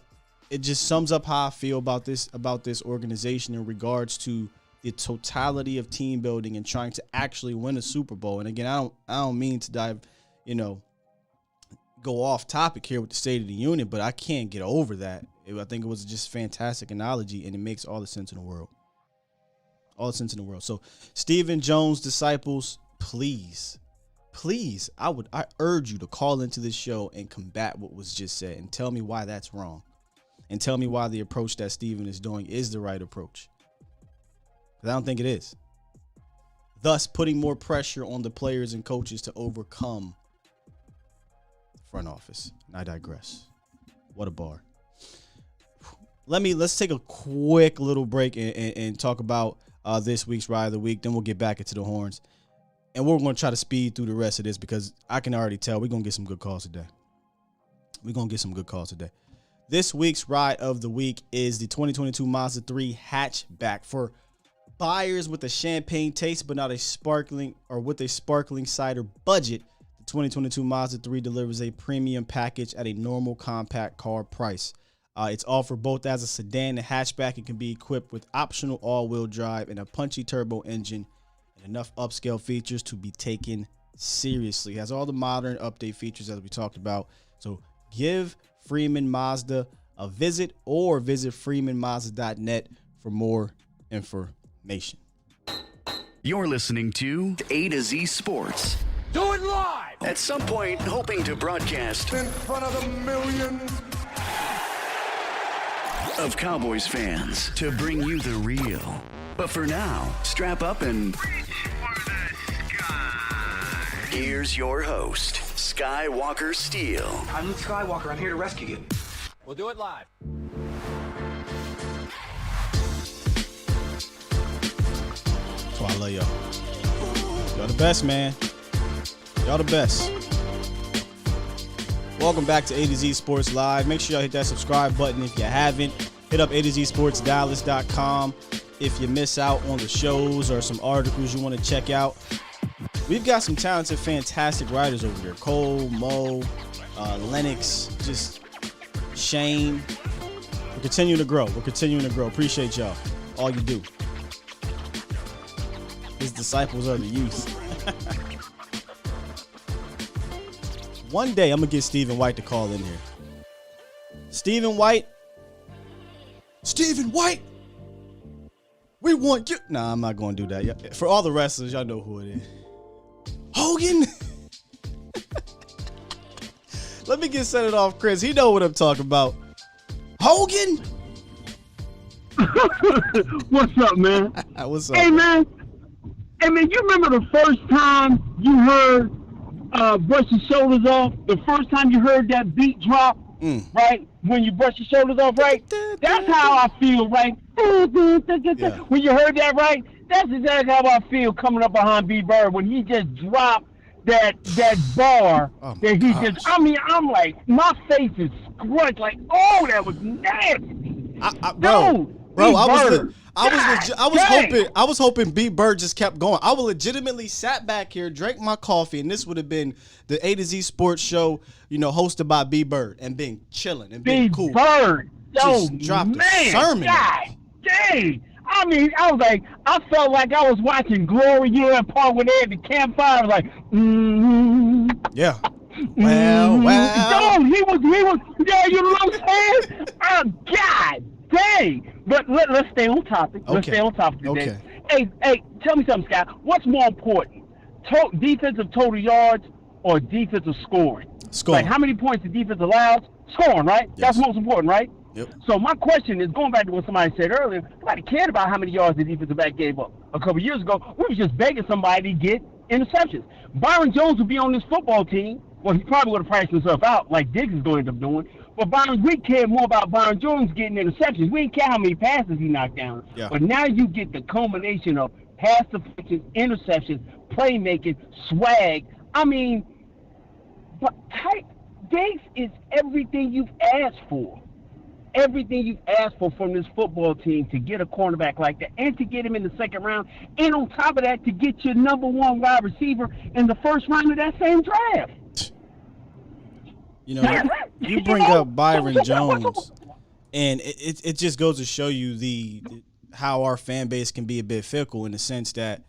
how I feel about this organization in regards to the totality of team building and trying to actually win a Super Bowl. And again, I don't mean to dive, go off topic here with the State of the Union, but I can't get over that. I think it was just a fantastic analogy, and it makes all the sense in the world. All the sense in the world. So, Stephen Jones disciples, please, I urge you to call into this show and combat what was just said and tell me why that's wrong. And tell me why the approach that Stephen is doing is the right approach. Because I don't think it is. Thus, putting more pressure on the players and coaches to overcome the front office. And I digress. What a bar. Let's take a quick little break and talk about this week's Ride of the Week. Then we'll get back into the horns. And we're going to try to speed through the rest of this because I can already tell we're going to get some good calls today. This week's Ride of the Week is the 2022 Mazda 3 hatchback for buyers with a champagne taste but not a sparkling cider budget. The 2022 Mazda 3 delivers a premium package at a normal compact car price. It's offered both as a sedan and hatchback and can be equipped with optional all-wheel drive and a punchy turbo engine and enough upscale features to be taken seriously. It has all the modern update features as we talked about. So give Freeman Mazda a visit or visit freemanmazda.net for more information. You're listening to A to Z Sports. Do it live! At some point, hoping to broadcast In front of the millions of Cowboys fans to bring you the real. But for now, strap up and here's your host, Skywalker Steele. I'm Luke Skywalker. I'm here to rescue you. We'll do it live. That's why I love y'all. Y'all the best, man. Y'all the best. Welcome back to A to Z Sports Live. Make sure y'all hit that subscribe button if you haven't. Hit up A2ZSportsDallas.com if you miss out on the shows or some articles you want to check out. We've got some talented, fantastic writers over there. Cole, Mo, Lennox, just Shane. We're continuing to grow. Appreciate y'all. All you do. His disciples are the youth. One day, I'm going to get Stephen White to call in here. Stephen White, we want you. Nah, I'm not going to do that. Yeah, for all the wrestlers, y'all know who it is. Hogan. Let me get set it off, Chris. He know what I'm talking about. Hogan. What's up, man? What's up? Hey, man. Hey, man, you remember the first time you heard Brush Your Shoulders Off? The first time you heard that beat drop, right? When you brush your shoulders off, right? That's how I feel, right? Yeah. When you heard that, right? That's exactly how I feel coming up behind B Bird when he just dropped that bar that he just. I mean, I'm like, my face is scrunched. Like, oh, that was nasty. Bro, I was hoping B Bird just kept going. I would legitimately sat back here, drank my coffee, and this would have been the A to Z Sports Show, hosted by B Bird, and been chilling and being cool. B Bird, just dropped a sermon. God dang. I mean, I felt like I was watching Glory Year part when they had the campfire. I was like, yeah. Well. Dude, he was, yeah, you know what I'm saying? Oh, God dang. But let's stay on topic. Let's stay on topic today. Okay. Hey, tell me something, Scott. What's more important, defensive total yards or defensive scoring? Scoring. Like, how many points the defense allows? Scoring, right? Yes. That's most important, right? Yep. So my question is, going back to what somebody said earlier, nobody cared about how many yards the defensive back gave up. A couple years ago, we were just begging somebody to get interceptions. Byron Jones would be on this football team. Well, he probably would have priced himself out like Diggs is going to end up doing. But we cared more about Byron Jones getting interceptions. We didn't care how many passes he knocked down. Yeah. But now you get the culmination of pass deflections, interceptions, playmaking, swag. I mean, but Diggs is everything you've asked for. Everything you've asked for from this football team to get a cornerback like that and to get him in the second round. And on top of that, to get your number one wide receiver in the first round of that same draft. You bring up Byron Jones, and it just goes to show you how our fan base can be a bit fickle in the sense that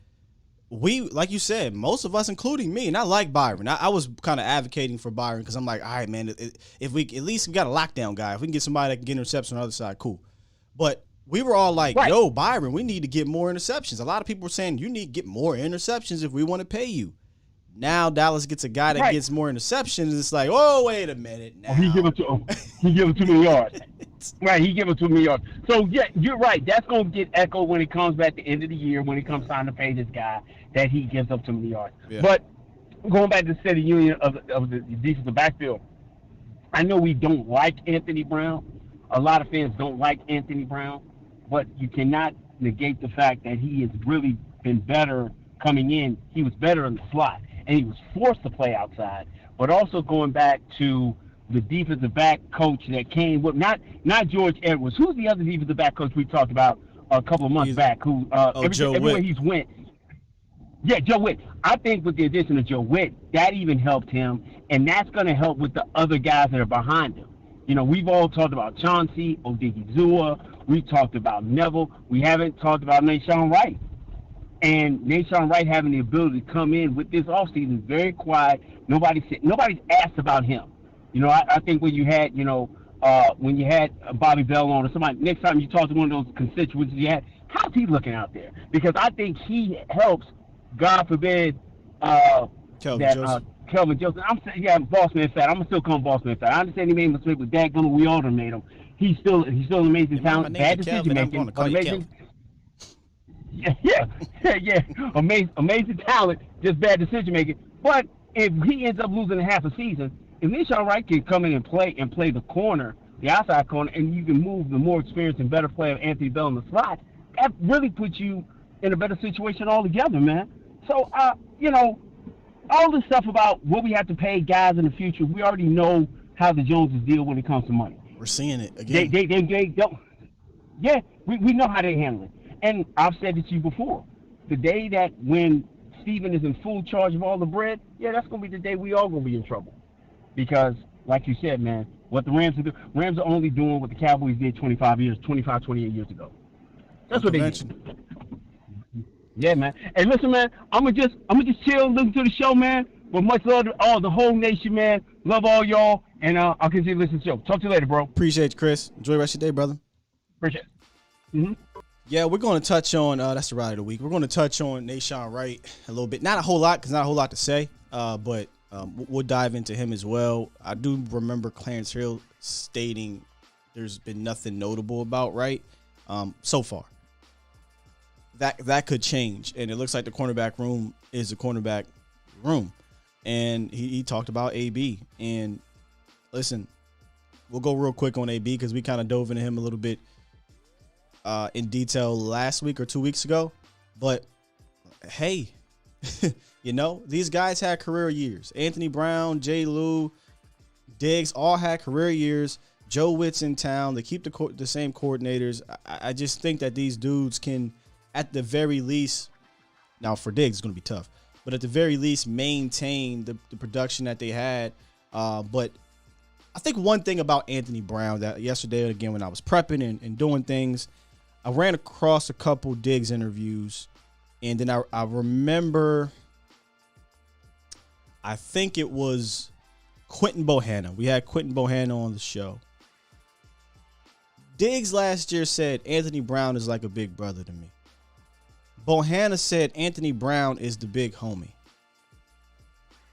we, like you said, most of us, including me, and I like Byron. I was kind of advocating for Byron because I'm like, all right, man, if we at least we got a lockdown guy, if we can get somebody that can get interceptions on the other side, cool. But we were all like, yo, Byron, we need to get more interceptions. A lot of people were saying you need to get more interceptions if we want to pay you. Now Dallas gets a guy that gets more interceptions. It's like, oh, wait a minute. Now. He give him too many yards. Right, he give him too many yards. So, yeah, you're right. That's going to get echoed when it comes back at the end of the year, when it comes time to pay this guy, that he gives up too many yards. Yeah. But going back to the State of Union of the defensive backfield, I know we don't like Anthony Brown. A lot of fans don't like Anthony Brown. But you cannot negate the fact that he has really been better coming in. He was better in the slot. And he was forced to play outside, but also going back to the defensive back coach that came with not George Edwards. Who's the other defensive back coach we talked about a couple of months back? Who everywhere he's went. Yeah, Joe Witt. I think with the addition of Joe Witt, that even helped him, and that's going to help with the other guys that are behind him. We've all talked about Chauncey, Odigizua. We've talked about Neville. We haven't talked about Nashawn Wright. And Nashawn Wright having the ability to come in with this offseason very quiet. Nobody's asked about him. I think when you had Bobby Bell on or somebody, next time you talk to one of those constituents you had, how's he looking out there? Because I think he helps, God forbid, Kelvin Joseph. Kelvin Joseph. I'm boss man fat. I'm gonna still call him boss man fat. I understand he made a mistake with Daggone. We all done made him. He's still an amazing talent. Bad decision making. Amazing. Yeah. Amazing talent, just bad decision making. But if he ends up losing half a season, if Nashawn Wright can come in and play the corner, the outside corner, and you can move the more experienced and better player Anthony Bell in the slot, that really puts you in a better situation altogether, man. So, all this stuff about what we have to pay guys in the future, we already know how the Joneses deal when it comes to money. We're seeing it again. They don't. Yeah, we know how they handle it. And I've said it to you before. The day that when Steven is in full charge of all the bread, that's going to be the day we all going to be in trouble. Because like you said, man, what the Rams are doing. Rams are only doing what the Cowboys did 28 years ago. That's what they did. Yeah, man. Hey, listen, man. I'm gonna just chill, listen to the show, man. With much love to all the whole nation, man. Love all y'all, and I'll continue to listen to the show. Talk to you later, bro. Appreciate you, Chris. Enjoy the rest of your day, brother. Appreciate it. Mm-hmm. Yeah, we're going to touch on that's the ride of the week. We're going to touch on Nahshon Wright a little bit. Not a whole lot, because not a whole lot to say. But we'll dive into him as well. I do remember Clarence Hill stating there's been nothing notable about Wright so far. That could change, and it looks like the cornerback room is the cornerback room. And he talked about AB. And listen, we'll go real quick on AB because we kind of dove into him a little bit in detail last week or 2 weeks ago. But hey, you know, these guys had career years. Anthony Brown, J. Lou, Diggs all had career years. Joe Witt's in town. They keep the same coordinators. I just think that these dudes can, at the very least, now for Diggs it's going to be tough, but at the very least maintain the production that they had. But I think one thing about Anthony Brown that yesterday, again, when I was prepping and doing things, I ran across a couple Diggs interviews, and then I remember, I think it was Quentin Bohanna. We had Quentin Bohanna on the show. Diggs last year said Anthony Brown is like a big brother to me. Bohanna said Anthony Brown is the big homie.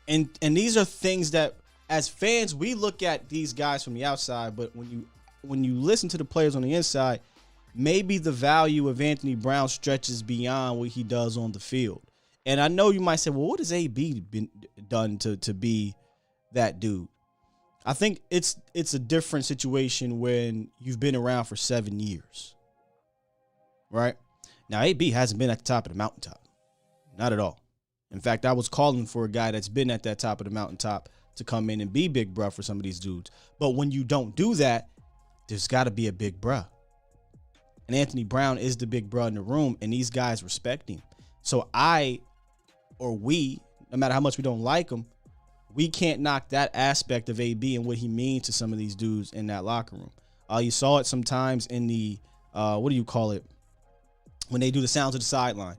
And these are things that, as fans, we look at these guys from the outside, but when you listen to the players on the inside, maybe the value of Anthony Brown stretches beyond what he does on the field. And I know you might say, well, what has AB been done to be that dude? I think it's a different situation when you've been around for 7 years, right? Now, AB hasn't been at the top of the mountaintop. Not at all. In fact, I was calling for a guy that's been at that top of the mountaintop to come in and be big bruh for some of these dudes. But when you don't do that, there's got to be a big bruh. And Anthony Brown is the big bruh in the room, and these guys respect him. So we, no matter how much we don't like him, we can't knock that aspect of AB and what he means to some of these dudes in that locker room. You saw it sometimes in the, what do you call it? When they do the sounds of the sideline.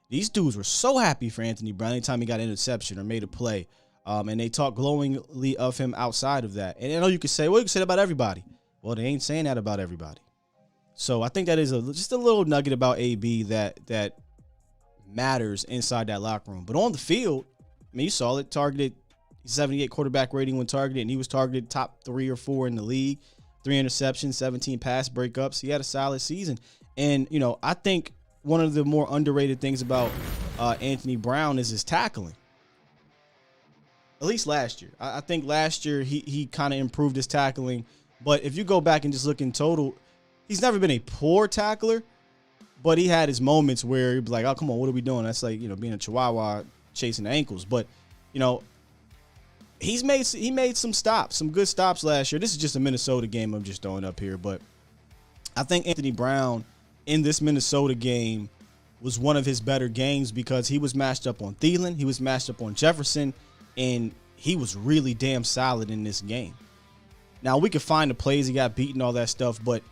These dudes were so happy for Anthony Brown anytime he got an interception or made a play. And they talk glowingly of him outside of that. And I know you could say, well, you can say that about everybody. Well, they ain't saying that about everybody. So I think that is just a little nugget about AB that matters inside that locker room. But on the field, I mean, you saw it, targeted 78 quarterback rating when targeted, and he was targeted top 3 or 4 in the league. 3 interceptions, 17 pass breakups. He had a solid season. And, you know, I think one of the more underrated things about Anthony Brown is his tackling. At least last year. I think last year he kind of improved his tackling. But if you go back and just look in total, he's never been a poor tackler. But he had his moments where he'd be like, oh, come on, what are we doing? That's like, you know, being a chihuahua chasing the ankles. But, you know, he made some stops, some good stops last year. This is just a Minnesota game I'm just throwing up here. But I think Anthony Brown in this Minnesota game was one of his better games because he was matched up on Thielen. He was matched up on Jefferson. And he was really damn solid in this game. Now, we could find the plays he got beaten, all that stuff, but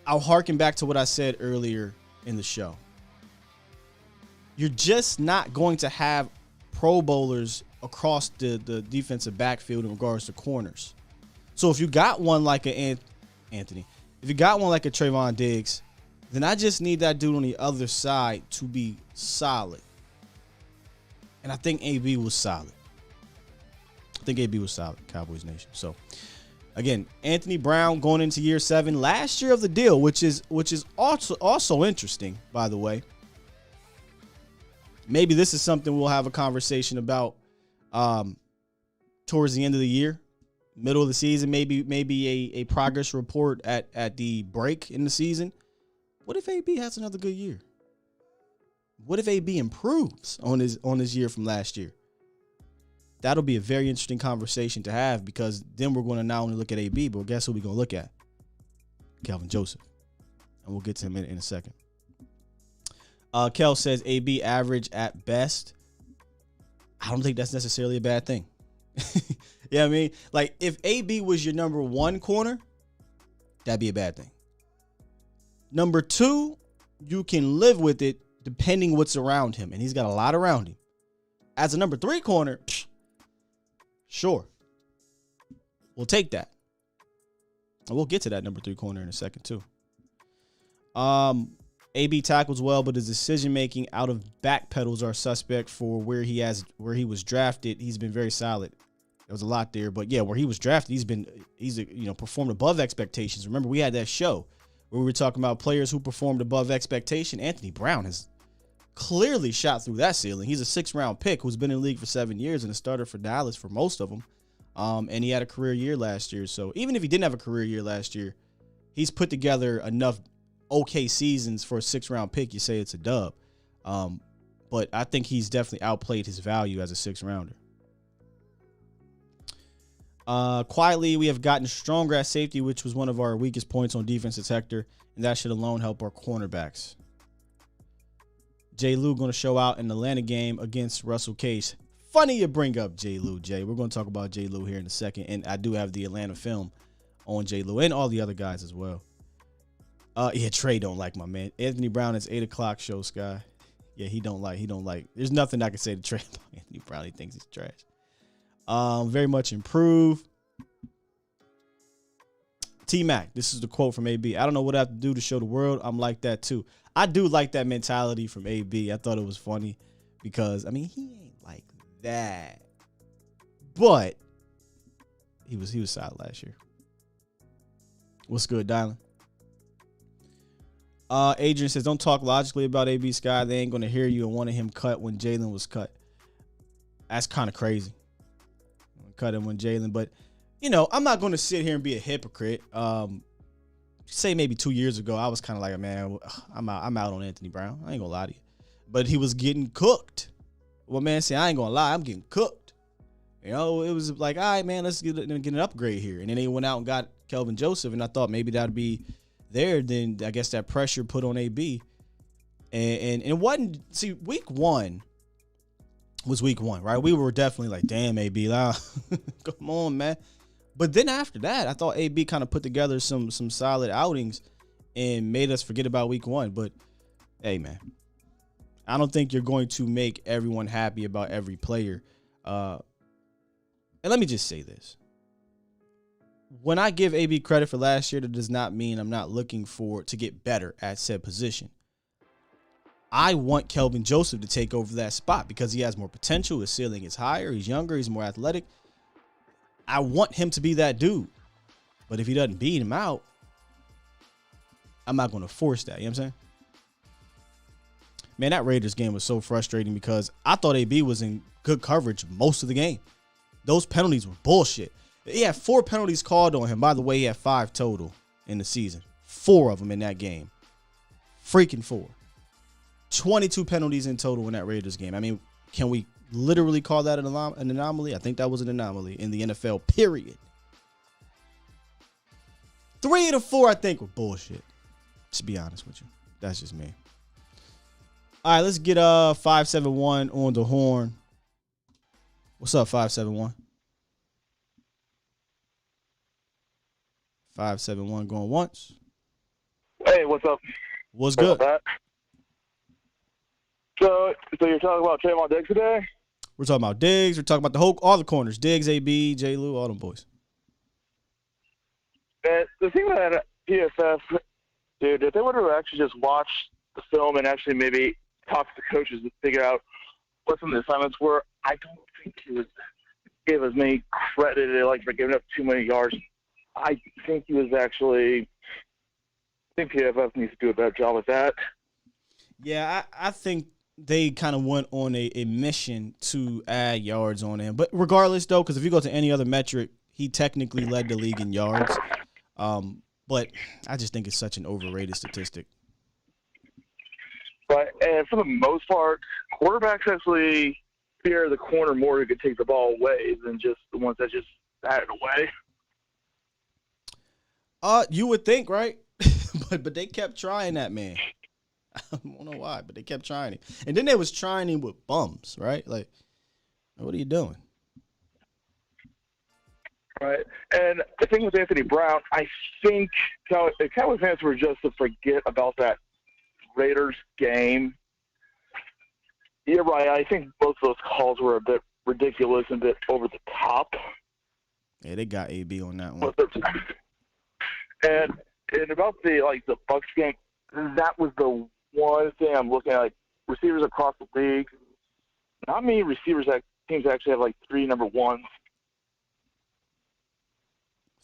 I'll harken back to what I said earlier in the show. You're just not going to have Pro Bowlers across the defensive backfield in regards to corners. So if you got one like Anthony, if you got one like a Trevon Diggs, then I just need that dude on the other side to be solid. And I think AB was solid. Cowboys Nation. So, again, Anthony Brown going into year 7, last year of the deal, which is also interesting, by the way. Maybe this is something we'll have a conversation about towards the end of the year, middle of the season, maybe a progress report at the break in the season. What if AB has another good year? What if AB improves on his year from last year? That'll be a very interesting conversation to have because then we're going to not only look at AB, but guess who we're going to look at? Kelvin Joseph. And we'll get to him in a second. Kel says AB average at best. I don't think that's necessarily a bad thing. Yeah, I mean, like if AB was your number 1 corner, that'd be a bad thing. Number 2, you can live with it depending what's around him, and he's got a lot around him. As a number 3 corner, sure, we'll take that. And we'll get to that number 3 corner in a second too. AB tackles well, but his decision making out of backpedals are suspect for where he was drafted. He's been very solid. There was a lot there, but yeah, where he was drafted, he's performed above expectations. Remember, we had that show where we were talking about players who performed above expectation. Anthony Brown has clearly shot through that ceiling. He's a 6th-round pick who's been in the league for 7 years and a starter for Dallas for most of them. And he had a career year last year. So even if he didn't have a career year last year, he's put together enough okay seasons for a 6th-round pick. You say it's a dub. But I think he's definitely outplayed his value as a 6th-rounder. Quietly, we have gotten stronger at safety, which was one of our weakest points on defense, Hector, and that should alone help our cornerbacks. J. Lou going to show out in the Atlanta game against Russell Case. Funny you bring up J. Lou, Jay. We're going to talk about J. Lou here in a second, and I do have the Atlanta film on J. Lou and all the other guys as well. Yeah, Trey don't like my man. Anthony Brown is 8 o'clock show, Sky. Yeah, he don't like. There's nothing I can say to Trey about Anthony Brown. He thinks he's trash. Very much improved. T-Mac, this is the quote from AB. I don't know what I have to do to show the world I'm like that too. I do like that mentality from AB. I thought it was funny because, I mean, he ain't like that. But he was solid last year. What's good, Dylan? Adrian says, don't talk logically about AB Sky. They ain't going to hear you and wanted him cut when Jalen was cut. That's kind of crazy. Cut him when Jalen, but I'm not going to sit here and be a hypocrite. Say maybe 2 years ago, I was kind of like, man, I'm out on Anthony Brown. I ain't gonna lie to you, but he was getting cooked. Well, man, say I ain't gonna lie, I'm getting cooked. It was like, all right, man, let's get an upgrade here. And then they went out and got Kelvin Joseph, and I thought maybe that'd be there. Then I guess that pressure put on AB, and it wasn't. See, week 1 was week 1, right? We were definitely like, damn, AB, come on, man. But then after that, I thought AB kind of put together some solid outings and made us forget about week 1. But, hey, man, I don't think you're going to make everyone happy about every player. And let me just say this. When I give AB credit for last year, that does not mean I'm not looking to get better at said position. I want Kelvin Joseph to take over that spot because he has more potential. His ceiling is higher. He's younger. He's more athletic. I want him to be that dude. But if he doesn't beat him out, I'm not going to force that. You know what I'm saying? Man, that Raiders game was so frustrating because I thought AB was in good coverage most of the game. Those penalties were bullshit. He had 4 penalties called on him. By the way, he had 5 total in the season. 4 of them in that game. Freaking 4. 22 penalties in total in that Raiders game. I mean, can we literally call that an anomaly? I think that was an anomaly in the NFL, period. 3 of the 4, I think, were bullshit. To be honest with you. That's just me. All right, let's get 571 on the horn. What's up, 571? 571 going once. Hey, what's up? What's good? So you're talking about Trevon Diggs today? We're talking about Diggs. We're talking about all the corners. Diggs, AB, J. Lou, all them boys. And the thing about PFF, dude, if they would have actually just watched the film and actually maybe talk to the coaches to figure out what some of the assignments were, I don't think he was gave as many credit for giving up too many yards. I think he was actually. I think PFF needs to do a better job with that. Yeah, I think they kind of went on a mission to add yards on him. But regardless, though, because if you go to any other metric, he technically led the league in yards. But I just think it's such an overrated statistic. But and for the most part, quarterbacks actually fear the corner more who could take the ball away than just the ones that just bat it away. You would think, right? but they kept trying that, man. I don't know why, but they kept trying it. And then they was trying him with bums, right? Like, what are you doing? Right. And the thing with Anthony Brown, I think Cowboys fans were just to forget about that Raiders game. You're right. I think both of those calls were a bit ridiculous and a bit over the top. Yeah, they got AB on that one. And about the Bucs game, that was the one thing I'm looking at. Like receivers across the league, not many receivers that teams actually have like 3 number ones.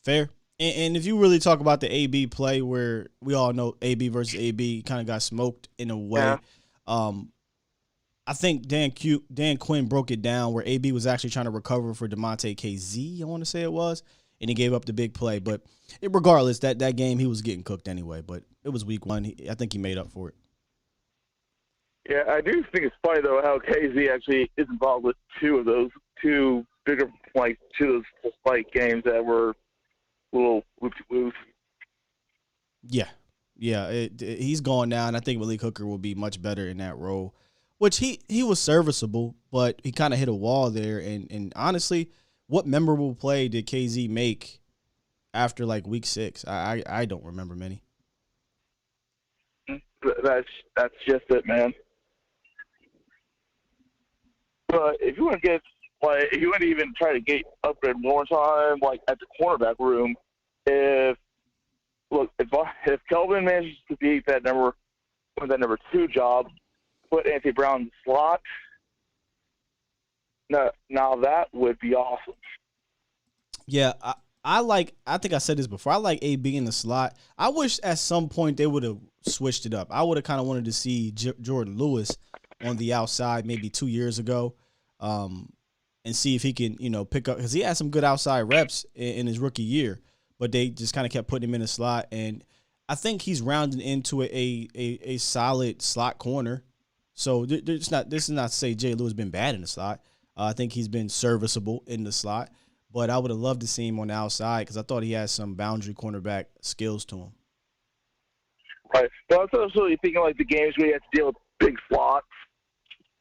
Fair. And if you really talk about the AB play, where we all know AB versus AB kind of got smoked in a way, I think Dan Quinn broke it down where AB was actually trying to recover for DeMonte KZ, I want to say it was, and he gave up the big play. But regardless, that game he was getting cooked anyway. But it was week 1. I think he made up for it. Yeah, I do think it's funny though how KZ actually is involved with 2 of those 2 bigger games that were a little whoop-de-whoop. Yeah. He's gone now, and I think Malik Hooker will be much better in that role, which he was serviceable, but he kind of hit a wall there. And honestly, what memorable play did KZ make after like week 6? I don't remember many. That's just it, man. But if you want to get if you want to even try to get upgrade more time, like at the cornerback room, if Kelvin manages to beat that number 2 job, put Anthony Brown in the slot, now that would be awesome. Yeah, I think I said this before. I like AB in the slot. I wish at some point they would have switched it up. I would have kind of wanted to see Jordan Lewis on the outside maybe 2 years ago, and see if he can, pick up, because he had some good outside reps in his rookie year, but they just kind of kept putting him in the slot. And I think he's rounding into a solid slot corner. So this is not to say Jay Lewis been bad in the slot. I think he's been serviceable in the slot, but I would have loved to see him on the outside because I thought he had some boundary cornerback skills to him. Right. But I was also thinking like the games where you have to deal with big slots,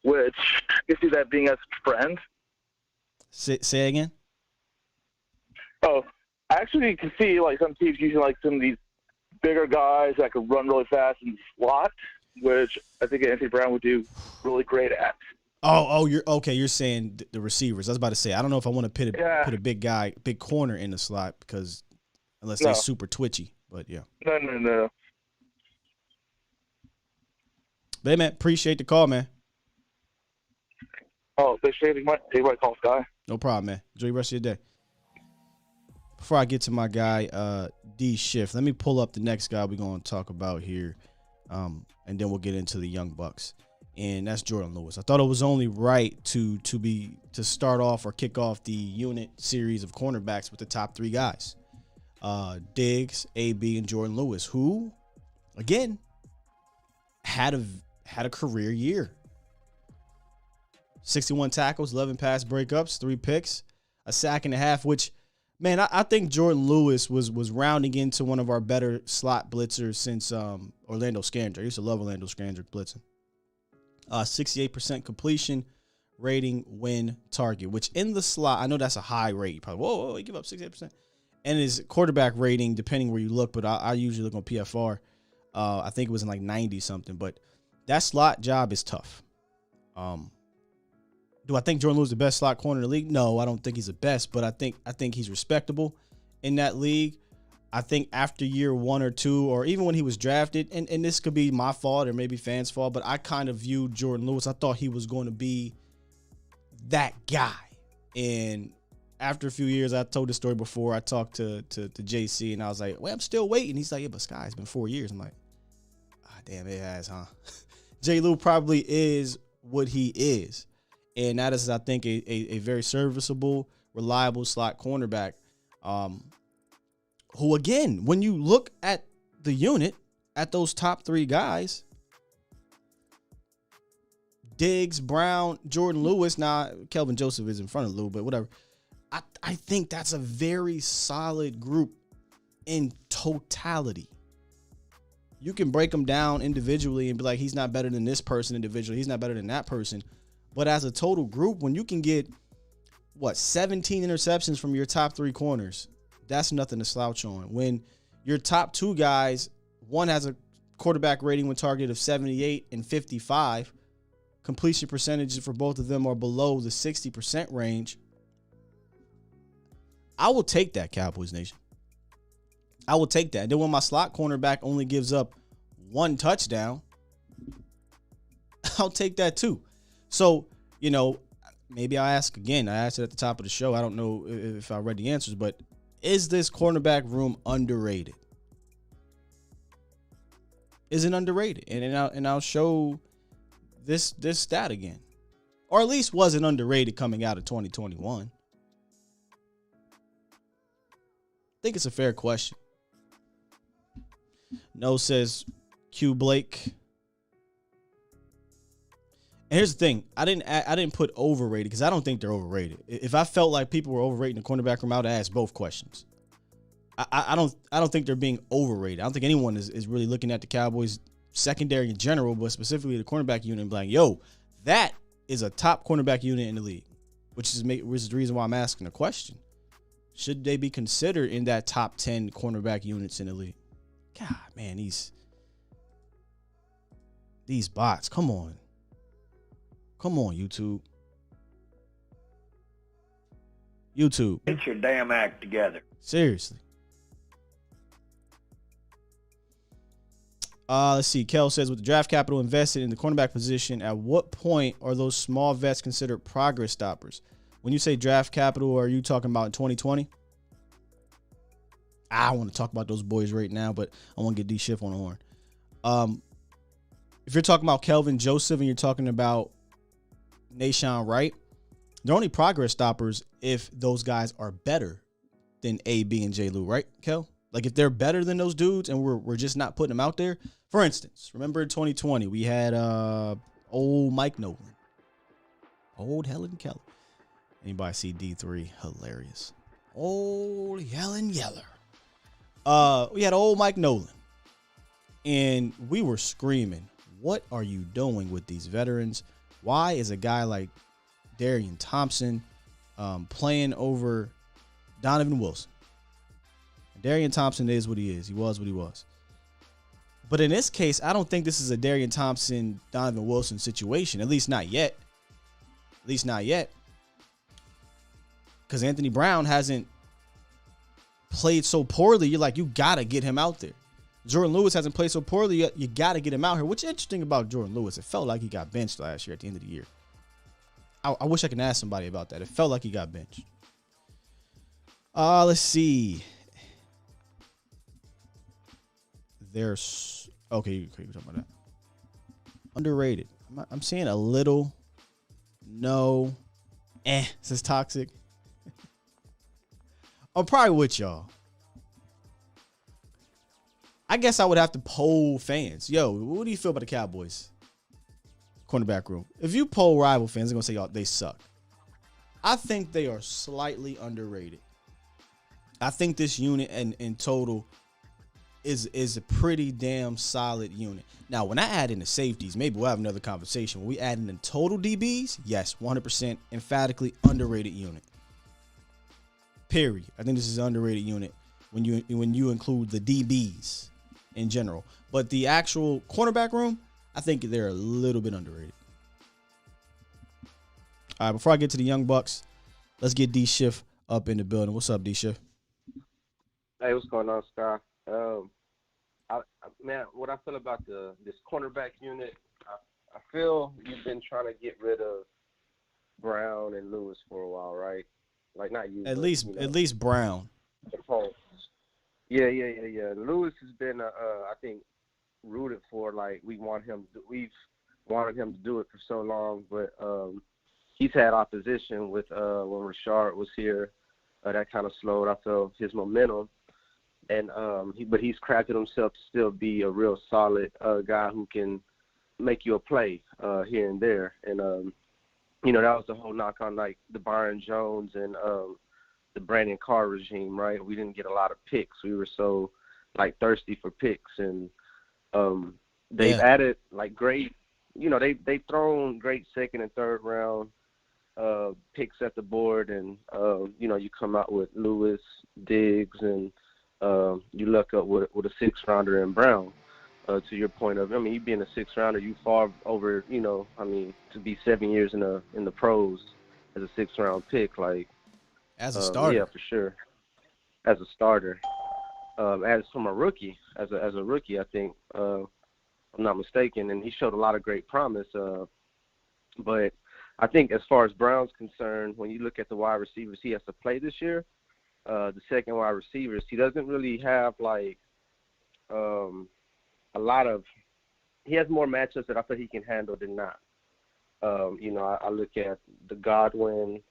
which I can see that being as a friend. Say again? Oh, I actually can see like some teams using like some of these bigger guys that could run really fast in the slot, which I think Anthony Brown would do really great at. Oh, you're okay. You're saying the receivers. I was about to say, I don't know if I want to put a big corner in the slot because unless they're super twitchy, but yeah. No. But hey, man, appreciate the call, man. Oh, they say they might call Sky. No problem, man. Enjoy the rest of your day. Before I get to my guy, D Shift, let me pull up the next guy we're going to talk about here, and then we'll get into the Young Bucks, and that's Jordan Lewis. I thought it was only right to start off or kick off the unit series of cornerbacks with the top 3 guys, Diggs, AB, and Jordan Lewis, who, again, had a career year. 61 tackles, 11 pass breakups, 3 picks, a sack and a half, which, man, I think Jordan Lewis was rounding into one of our better slot blitzers since Orlando Scandrick. I used to love Orlando Scandrick blitzing. 68% completion rating when target, which in the slot, I know that's a high rate. You probably, whoa, you give up 68%. And his quarterback rating, depending where you look, but I usually look on PFR. I think it was in like 90 something, but that slot job is tough. Do I think Jordan Lewis is the best slot corner in the league? No, I don't think he's the best, but I think he's respectable in that league. I think after year 1 or 2, or even when he was drafted, and this could be my fault or maybe fans' fault, but I kind of viewed Jordan Lewis. I thought he was going to be that guy. And after a few years, I told this story before. I talked to JC, and I was like, well, I'm still waiting. He's like, yeah, but Sky, it's been 4 years. I'm like, damn, it has, huh? J. Lou probably is what he is. And that is, I think, a very serviceable, reliable slot cornerback. Who, again, when you look at the unit, at those top 3 guys, Diggs, Brown, Jordan Lewis. Now, Kelvin Joseph is in front of Lou, but whatever. I think that's a very solid group in totality. You can break them down individually and be like, he's not better than this person individually. He's not better than that person. But as a total group, when you can get 17 interceptions from your top 3 corners. That's nothing to slouch on. When your top 2 guys, one has a quarterback rating when targeted of 78 and 55, completion percentages for both of them are below the 60% range. I will take that, Cowboys Nation. I will take that. And then when my slot cornerback only gives up 1 touchdown, I'll take that too. So, maybe I'll ask again. I asked it at the top of the show. I don't know if I read the answers, but is this cornerback room underrated? Is it underrated? And I'll show this stat again. Or at least was it underrated coming out of 2021? I think it's a fair question. No says Q Blake. And here's the thing. I didn't put overrated because I don't think they're overrated. If I felt like people were overrating the cornerback room, I would ask both questions. I don't think they're being overrated. I don't think anyone is really looking at the Cowboys secondary in general, but specifically the cornerback unit and like, yo, that is a top cornerback unit in the league, which is the reason why I'm asking the question. Should they be considered in that top 10 cornerback units in the league? God, man, these bots. Come on, YouTube. Get your damn act together. Seriously. Let's see. Kel says, with the draft capital invested in the cornerback position, at what point are those small vets considered progress stoppers? When you say draft capital, are you talking about in 2020? I want to talk about those boys right now, but I want to get D Schiff on the horn. If you're talking about Kelvin Joseph and you're talking about Nashawn Wright, they're only progress stoppers if those guys are better than A, B, and J. Lou, right, Kel? Like if they're better than those dudes and we're just not putting them out there. For instance, remember in 2020, we had old Mike Nolan. Old Helen Keller. Anybody see D3? Hilarious. Old Helen Yeller. We had old Mike Nolan. And we were screaming, what are you doing with these veterans? Why is a guy like Darian Thompson playing over Donovan Wilson? Darian Thompson is what he is. He was what he was. But in this case, I don't think this is a Darian Thompson, Donovan Wilson situation. At least not yet. At least not yet. Because Anthony Brown hasn't played so poorly. You're like, you got to get him out there. Jordan Lewis hasn't played so poorly yet. You got to get him out here. What's interesting about Jordan Lewis, it felt like he got benched last year at the end of the year. I wish I could ask somebody about that. It felt like he got benched. Let's see. There's okay. We're talking about that. Underrated. I'm saying a little. No. This is toxic. I'm probably with y'all. I guess I would have to poll fans. Yo, what do you feel about the Cowboys cornerback room? If you poll rival fans, they're gonna say y'all they suck. I think they are slightly underrated. I think this unit in total is a pretty damn solid unit. Now, when I add in the safeties, maybe we'll have another conversation. When we add in the total DBs, yes, 100% emphatically underrated unit. Period. I think this is an underrated unit when you include the DBs in general. But the actual cornerback room, I think they're a little bit underrated. All right, before I get to the Young Bucks, let's get D Schiff up in the building. What's up, D Schiff? Hey, what's going on, Sky? Man, what I feel about this cornerback unit, I feel you've been trying to get rid of Brown and Lewis for a while, right? Like not you. At least Brown. Yeah. Lewis has been, I think, rooted for. Like we've wanted him to do it for so long, but he's had opposition with when Rashard was here. That kind of slowed, I feel, his momentum. And but he's crafted himself to still be a real solid guy who can make you a play here and there. And that was the whole knock on like the Byron Jones and the Brandon Carr regime, right? We didn't get a lot of picks. We were so like thirsty for picks, and they've added like great. They've thrown great second and third round picks at the board, and you come out with Lewis, Diggs, and you luck up with a 6th-rounder in Brown. To your point of, you being a 6th-rounder, you far over, to be 7 years in the pros as a 6th-round pick, like as a starter. Yeah, for sure. As a starter, as from a rookie, as a rookie, I think, if I'm not mistaken, and he showed a lot of great promise. But I think as far as Brown's concerned, when you look at the wide receivers he has to play this year, the second wide receivers, he doesn't really have like a lot of. He has more matchups that I feel he can handle than not. I look at the Godwin,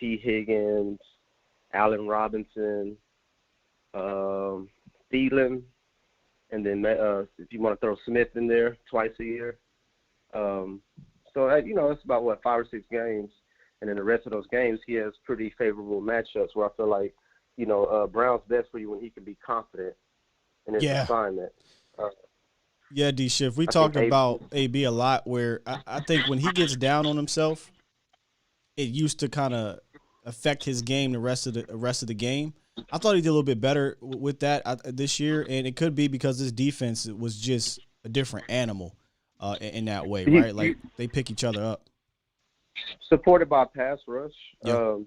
T. Higgins, Allen Robinson, Thielen, and then if you want to throw Smith in there twice a year. So it's about 5 or 6 games, and in the rest of those games, he has pretty favorable matchups where I feel like, Brown's best for you when he can be confident in his assignment. Yeah, D-Shift. We talked about AB a lot where I think when he gets down on himself, it used to kind of affect his game the rest of the game. I thought he did a little bit better with that this year, and it could be because this defense was just a different animal in that way, right? Like they pick each other up. Supported by pass rush, yeah.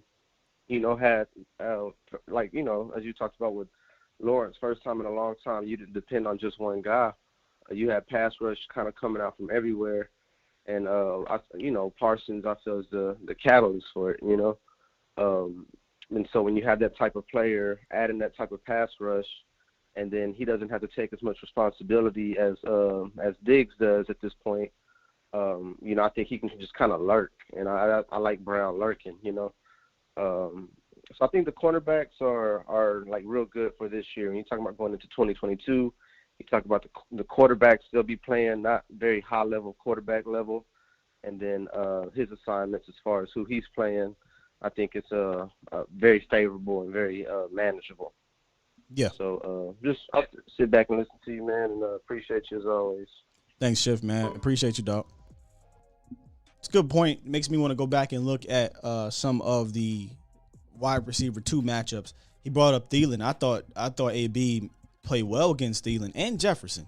Had as you talked about with Lawrence, first time in a long time, you didn't depend on just one guy. You had pass rush kind of coming out from everywhere, and Parsons, I feel, is the catalyst for it. And so when you have that type of player, adding that type of pass rush, and then he doesn't have to take as much responsibility as Diggs does at this point. I think he can just kind of lurk, and I like Brown lurking. So I think the cornerbacks are like real good for this year. When you talk about going into 2022, you talk about the quarterbacks, they'll be playing not very high level quarterback level, and then his assignments as far as who he's playing, I think it's very favorable and very manageable. Yeah. So just I'll sit back and listen to you, man, and appreciate you as always. Thanks, Shift, man. Appreciate you, dog. It's a good point. It makes me want to go back and look at some of the wide receiver 2 matchups. He brought up Thielen. I thought AB played well against Thielen and Jefferson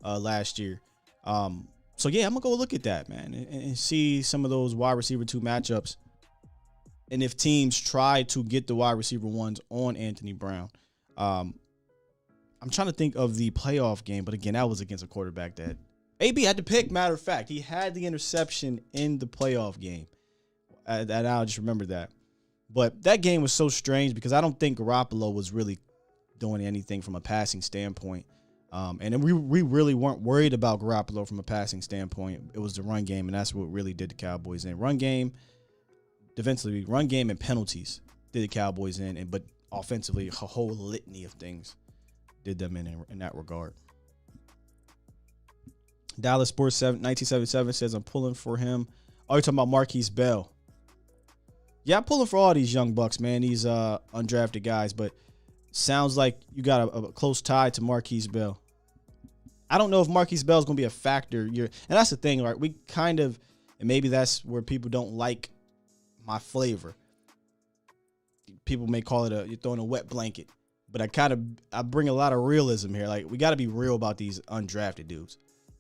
last year. So yeah, I'm gonna go look at that, man, and see some of those wide receiver 2 matchups. And if teams try to get the wide receiver 1s on Anthony Brown. I'm trying to think of the playoff game, but again, that was against a quarterback that AB had to pick. Matter of fact, he had the interception in the playoff game. And I'll just remember that. But that game was so strange because I don't think Garoppolo was really doing anything from a passing standpoint. And then we really weren't worried about Garoppolo from a passing standpoint. It was the run game, and that's what really did the Cowboys in. Run game, defensively, run game and penalties did the Cowboys in, but offensively, a whole litany of things did them in that regard. Dallas Sports 1977 says, I'm pulling for him. Oh, you're talking about Marquise Bell. Yeah, I'm pulling for all these young bucks, man, these undrafted guys, but sounds like you got a close tie to Marquise Bell. I don't know if Marquise Bell is going to be a factor. And that's the thing, right? We kind of, and maybe that's where people don't like my flavor. People may call it you're throwing a wet blanket, but I bring a lot of realism here. Like, we got to be real about these undrafted dudes.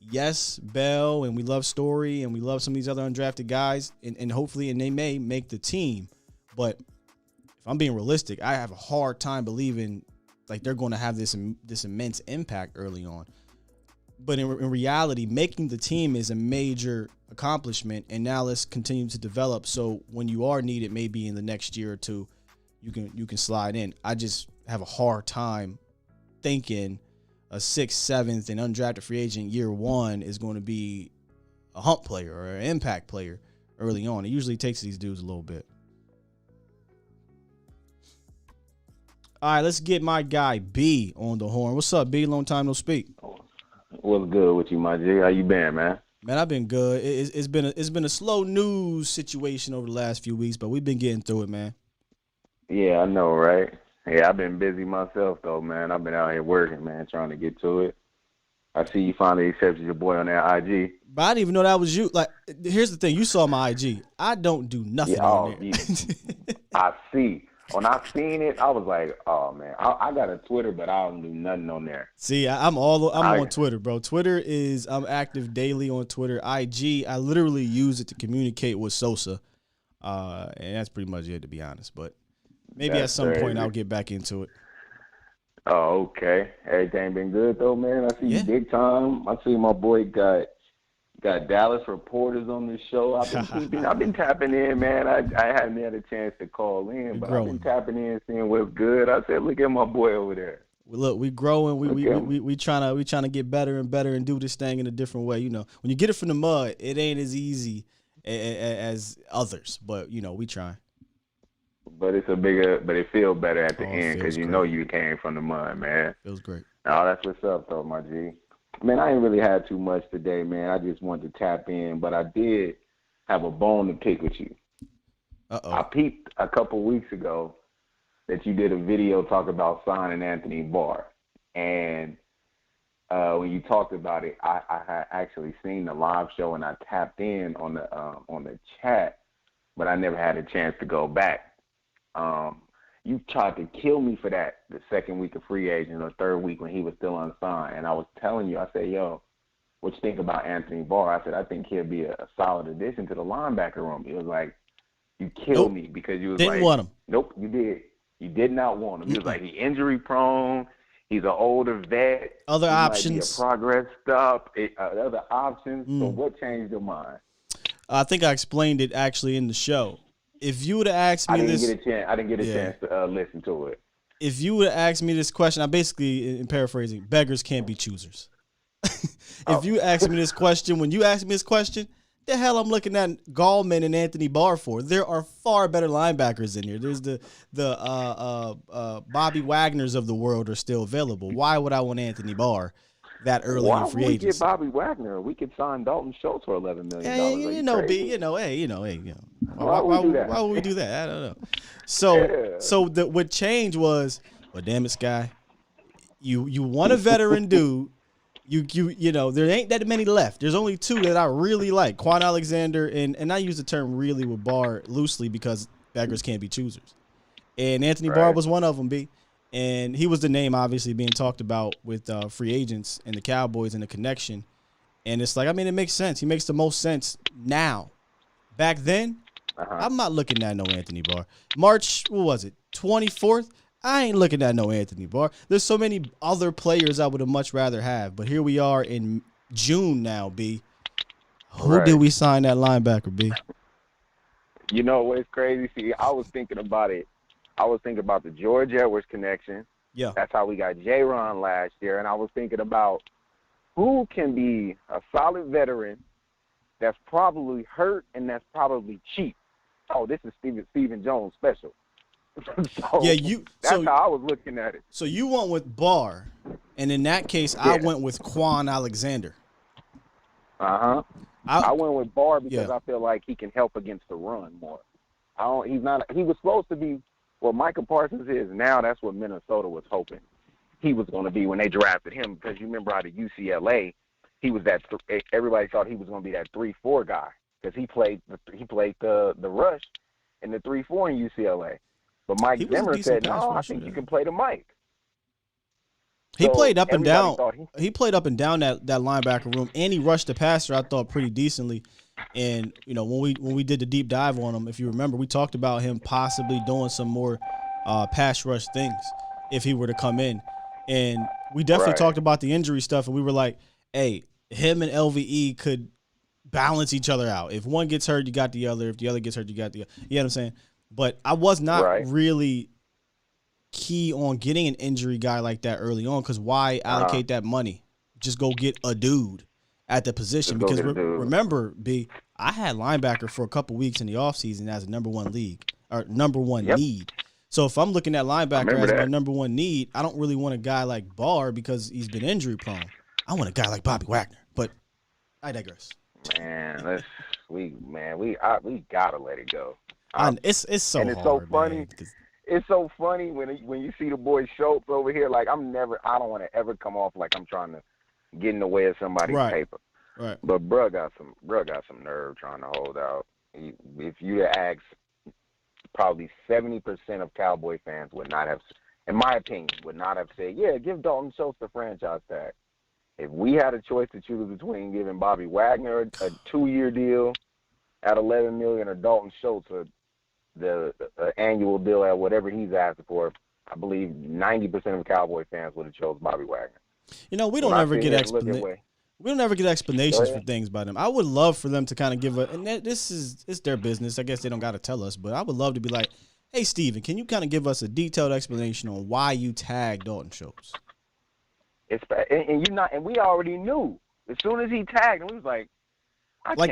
Yes, Bell, and we love Story, and we love some of these other undrafted guys, and hopefully, and they may make the team. But if I'm being realistic, I have a hard time believing like they're going to have this immense impact early on. But in reality, making the team is a major accomplishment, and now let's continue to develop. So when you are needed, maybe in the next year or two, you can slide in. I just have a hard time thinking a 6th, 7th, and undrafted free agent year 1 is going to be a hump player or an impact player early on. It usually takes these dudes a little bit. All right, let's get my guy B on the horn. What's up, B? Long time no speak. What's good with you, my G? How you been, man? Man, I've been good. It's been a slow news situation over the last few weeks, but we've been getting through it, man. Yeah, I know, right? Yeah, I've been busy myself, though, man. I've been out here working, man, trying to get to it. I see you finally accepted your boy on that IG. But I didn't even know that was you. Like, here's the thing. You saw my IG. I don't do nothing on there. I see. When I seen it, I was like, oh, man. I got a Twitter, but I don't do nothing on there. See, I'm on Twitter, bro. I'm active daily on Twitter. IG, I literally use it to communicate with Sosa. And that's pretty much it, to be honest. But maybe at some point I'll get back into it. Oh, okay. Everything been good, though, man? I see you big time. I see my boy got Dallas reporters on this show. I've been tapping in, man. I haven't had a chance to call in, but I've been tapping in, seeing what's good. I said, look at my boy over there. Look, we growing. We trying to get better and better and do this thing in a different way. You know, when you get it from the mud, it ain't as easy as others, but you know, we trying. But it feels better at the end because you know you came from the mud, man. Feels great. Oh, that's what's up, though, my G. Man, I ain't really had too much today, man. I just wanted to tap in, but I did have a bone to pick with you. Uh-oh. I peeped a couple weeks ago that you did a video talking about signing Anthony Barr. And when you talked about it, I had actually seen the live show and I tapped in on the chat, but I never had a chance to go back. You tried to kill me for that the second week of free agent or third week when he was still unsigned. And I was telling you, I said, yo, what you think about Anthony Barr? I said, I think he'll be a solid addition to the linebacker room. He was like, you killed me because you was didn't want him. Nope, you did. You did not want him. He was like, he injury prone. He's an older vet. Other options. Might be a progress stop. Other options. So what changed your mind? I think I explained it actually in the show. If you would have asked me I didn't get a chance to listen to it. If you would have asked me this question, I basically, in paraphrasing, beggars can't be choosers. If you asked me this question, when you asked me this question, the hell I'm looking at Gallman and Anthony Barr for? There are far better linebackers in here. There's the Bobby Wagners of the world are still available. Why would I want Anthony Barr that early in free agency? Why would we get Bobby Wagner? We could sign Dalton Schultz for $11 million. Hey, why would we do that? I don't know. So what changed was, well, damn it, Sky. You want a veteran dude. You know, there ain't that many left. There's only two that I really like, Quan Alexander, and I use the term really with Barr loosely because beggars can't be choosers. And Anthony Barr was one of them, B. And he was the name obviously being talked about with free agents and the Cowboys and the connection. And it's like, I mean, it makes sense. He makes the most sense now. Back then, I'm not looking at no Anthony Barr. March, what was it, 24th? I ain't looking at no Anthony Barr. There's so many other players I would have much rather have. But here we are in June now, B. Who did we sign that linebacker, B? You know what's crazy? See, I was thinking about it. I was thinking about the George Edwards connection. Yeah. That's how we got J-Ron last year. And I was thinking about who can be a solid veteran that's probably hurt and that's probably cheap. Oh, this is Stephen Jones special. So that's how I was looking at it. So you went with Barr, and in that case, I went with Quan Alexander. I went with Barr because I feel like he can help against the run more. He was supposed to be what Micah Parsons is now. That's what Minnesota was hoping he was going to be when they drafted him, because you remember out of UCLA, he was that. Everybody thought he was going to be that 3-4 guy because he played the rush in the 3-4 in UCLA. But Mike Zimmer said, "No, I think you can play the Mike." He played up and down. He played up and down that linebacker room, and he rushed the passer, I thought, pretty decently. And you know, when we did the deep dive on him, if you remember, we talked about him possibly doing some more pass rush things if he were to come in. And we definitely talked about the injury stuff, and we were like, "Hey, him and LVE could balance each other out. If one gets hurt, you got the other. If the other gets hurt, you got the other." You know what I'm saying? But I was not really key on getting an injury guy like that early on, because why allocate that money? Just go get a dude at the position. Because remember, B, I had linebacker for a couple weeks in the offseason as a number one need. So if I'm looking at linebacker as my number one need, I don't really want a guy like Barr because he's been injury prone. I want a guy like Bobby Wagner. But I digress. Man, we gotta let it go. It's so hard, so funny. Man, it's so funny when you see the boy Schultz over here. Like I don't want to ever come off like I'm trying to get in the way of somebody's Right. paper. Right. But bruh got some nerve trying to hold out. If you ask, probably 70% of Cowboy fans would not have, in my opinion, would not have said, yeah, give Dalton Schultz the franchise tag. If we had a choice to choose between giving Bobby Wagner a 2-year deal at $11 million or Dalton Schultz the annual deal at whatever he's asking for, I believe 90% of Cowboy fans would have chose Bobby Wagner. You know, we don't ever get explanations for things by them. I would love for them to kind of give and it's their business. I guess they don't got to tell us, but I would love to be like, hey, Steven, can you kind of give us a detailed explanation on why you tagged Dalton Schultz? And we already knew as soon as he tagged him, we was like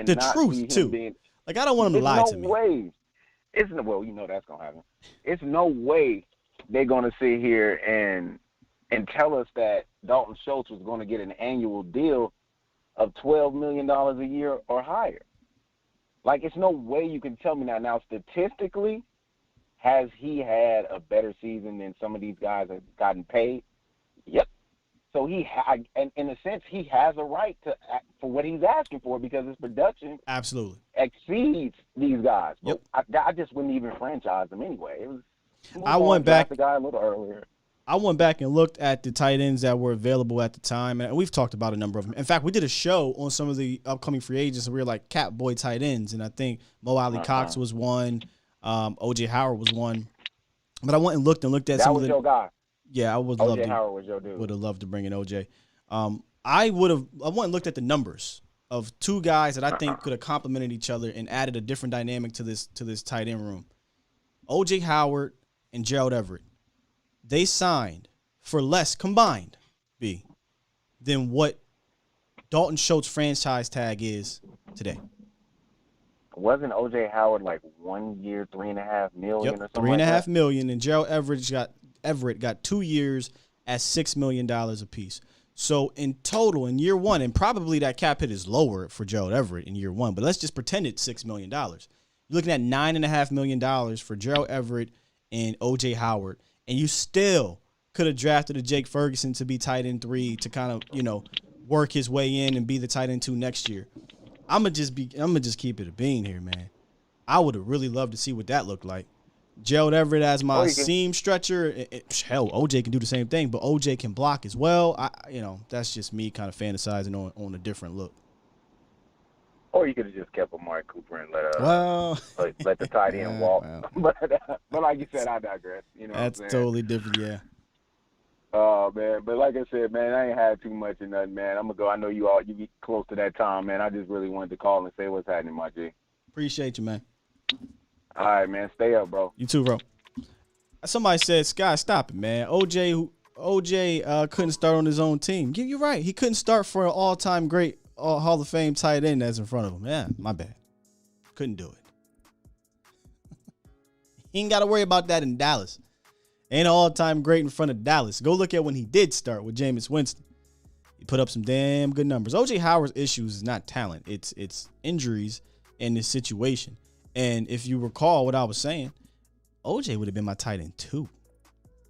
the truth too. I don't want him to lie to me. Well, you know that's gonna happen. It's no way they're gonna sit here and tell us that Dalton Schultz was going to get an annual deal of $12 million a year or higher. Like, it's no way you can tell me that. Now, statistically, has he had a better season than some of these guys have gotten paid? Yep. So in a sense, he has a right to for what he's asking for because his production absolutely exceeds these guys. Yep. I just wouldn't even franchise them anyway. It was. I went back the guy a little earlier. I went back and looked at the tight ends that were available at the time, and we've talked about a number of them. In fact, we did a show on some of the upcoming free agents, and we were like Catboy tight ends, and I think Mo Alley Cox was one, O.J. Howard was one. But I went and looked at some of the. That was your guy. Yeah, I would love to. Howard was your dude. Would have loved to bring in O.J. I went and looked at the numbers of two guys that I think could have complemented each other and added a different dynamic to this tight end room. O.J. Howard and Gerald Everett. They signed for less combined, than what Dalton Schultz franchise tag is today. Wasn't O.J. Howard like 1 year, $3.5 million or something? $3.5 million, and Gerald Everett got 2 years at $6 million apiece. So in total, in year one, and probably that cap hit is lower for Gerald Everett in year one, but let's just pretend it's $6 million. You're looking at $9.5 million for Gerald Everett and O.J. Howard, and you still could have drafted a Jake Ferguson to be tight end 3 to kind of, work his way in and be the tight end 2 next year. I'm gonna just keep it a bean here, man. I would have really loved to see what that looked like. Gerald Everett as my seam stretcher. Hell, OJ can do the same thing, but OJ can block as well. That's just me kind of fantasizing on a different look. Or you could have just kept Amari Cooper and let the tight end walk. But like you said, I digress. That's totally different, yeah. Oh, man. But like I said, man, I ain't had too much of nothing, man. I'm going to go. I know you get close to that time, man. I just really wanted to call and say what's happening, my G. Appreciate you, man. All right, man. Stay up, bro. You too, bro. Somebody said, Sky, stop it, man. OJ couldn't start on his own team. Yeah, you're right. He couldn't start for an all-time great Hall of Fame tight end that's in front of him. Yeah, my bad. Couldn't do it. He ain't got to worry about that in Dallas. Ain't an all-time great in front of Dallas. Go look at when he did start with Jameis Winston. He put up some damn good numbers. O.J. Howard's issues is not talent. It's injuries and this situation. And if you recall what I was saying, O.J. would have been my tight end 2.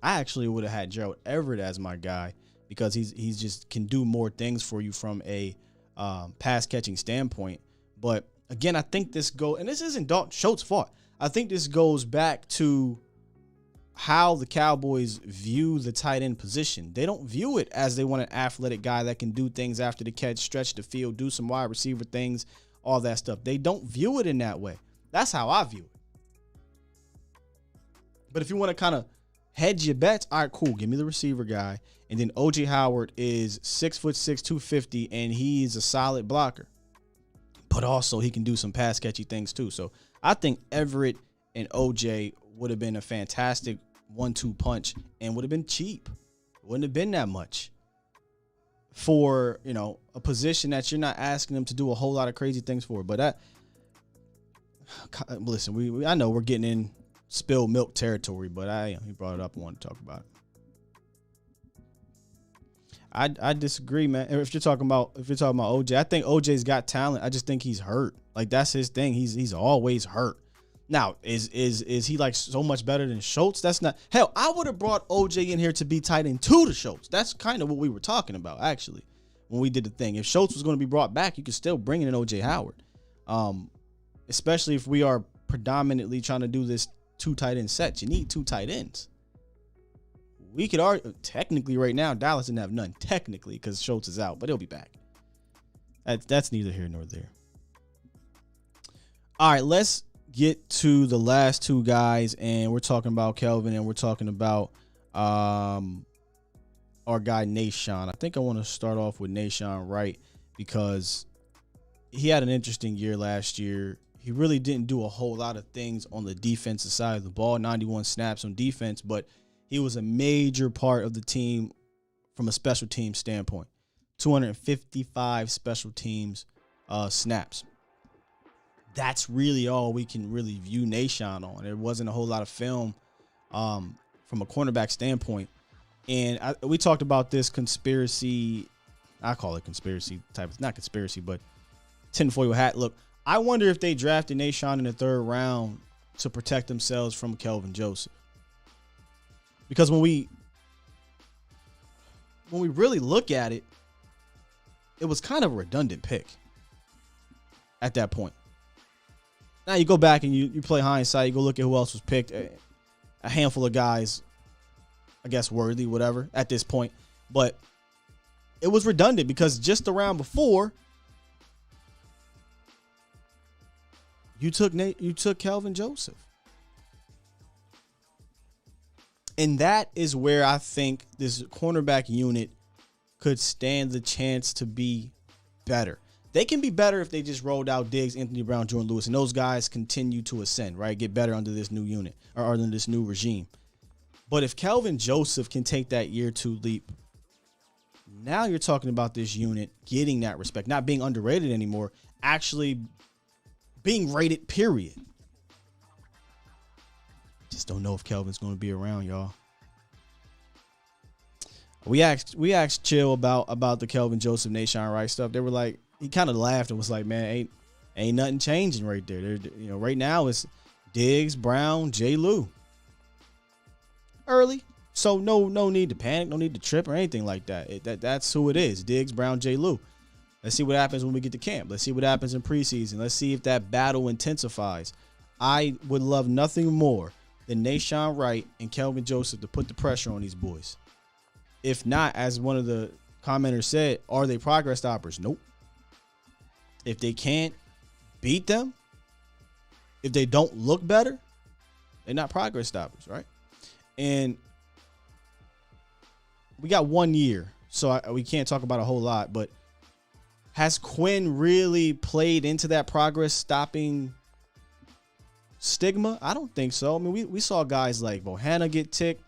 I actually would have had Gerald Everett as my guy because he's just can do more things for you from a pass catching standpoint. But again, I think this isn't Dalton Schultz's fault. I think this goes back to how the Cowboys view the tight end position. They don't view it as they want an athletic guy that can do things after the catch, stretch the field, do some wide receiver things, all that stuff. They don't view it in that way. That's how I view it. But if you want to kind of hedge your bets, all right, cool. Give me the receiver guy. And then O.J. Howard is 6'6", 250, and he's a solid blocker. But also he can do some pass catchy things too. So I think Everett and O.J. would have been a fantastic 1-2 punch and would have been cheap. Wouldn't have been that much for, a position that you're not asking them to do a whole lot of crazy things for. But listen, I know we're getting in spilled milk territory, but he brought it up. I wanted to talk about it. I disagree, man. If you're talking about OJ, I think OJ's got talent. I just think he's hurt. Like that's his thing. He's always hurt. Now, is he like so much better than Schultz? That's not. Hell, I would have brought OJ in here to be tight end 2 to Schultz. That's kind of what we were talking about, actually. when we did the thing. If Schultz was going to be brought back, you could still bring in OJ Howard. Especially if we are predominantly trying to do this 2 tight end set. You need 2 tight ends. We could argue, technically right now, Dallas didn't have none, technically, because Schultz is out, but he'll be back. That's neither here nor there. All right, let's get to the last 2 guys, and we're talking about Kelvin, and we're talking about our guy Nahshon. I think I want to start off with Nahshon Wright because he had an interesting year last year. He really didn't do a whole lot of things on the defensive side of the ball, 91 snaps on defense, but he was a major part of the team from a special team standpoint. 255 special teams snaps. That's really all we can really view Nahshon on. There wasn't a whole lot of film from a cornerback standpoint. And we talked about this conspiracy. I call it conspiracy type. It's not conspiracy, but tinfoil hat. Look, I wonder if they drafted Nahshon in the 3rd round to protect themselves from Kelvin Joseph. Because when we really look at it, it was kind of a redundant pick at that point. Now you go back and you play hindsight. You go look at who else was picked. A handful of guys, I guess, worthy, whatever, at this point. But it was redundant because just the round before, you took Kelvin Joseph. And that is where I think this cornerback unit could stand the chance to be better. They can be better if they just rolled out Diggs, Anthony Brown, Jordan Lewis, and those guys continue to ascend, right? Get better under this new unit or under this new regime. But if Kelvin Joseph can take that year 2 leap, now you're talking about this unit getting that respect, not being underrated anymore, actually being rated, period. Just don't know if Kelvin's going to be around, y'all. We asked Chill about the Kelvin Joseph, Nahshon Wright stuff. They were like, he kind of laughed and was like, man, ain't nothing changing right there. Right now it's Diggs, Brown, J. Lou. Early, so no need to panic, no need to trip or anything like that. That's who it is. Diggs, Brown, J. Lou. Let's see what happens when we get to camp. Let's see what happens in preseason. Let's see if that battle intensifies. I would love nothing more than Nahshon Wright and Kelvin Joseph to put the pressure on these boys. If not, as one of the commenters said, are they progress stoppers? Nope. If they can't beat them, if they don't look better, they're not progress stoppers, right? And we got 1 year, so we can't talk about a whole lot, but has Quinn really played into that progress stopping stigma? I don't think so. I mean, we saw guys like Bohanna get ticked.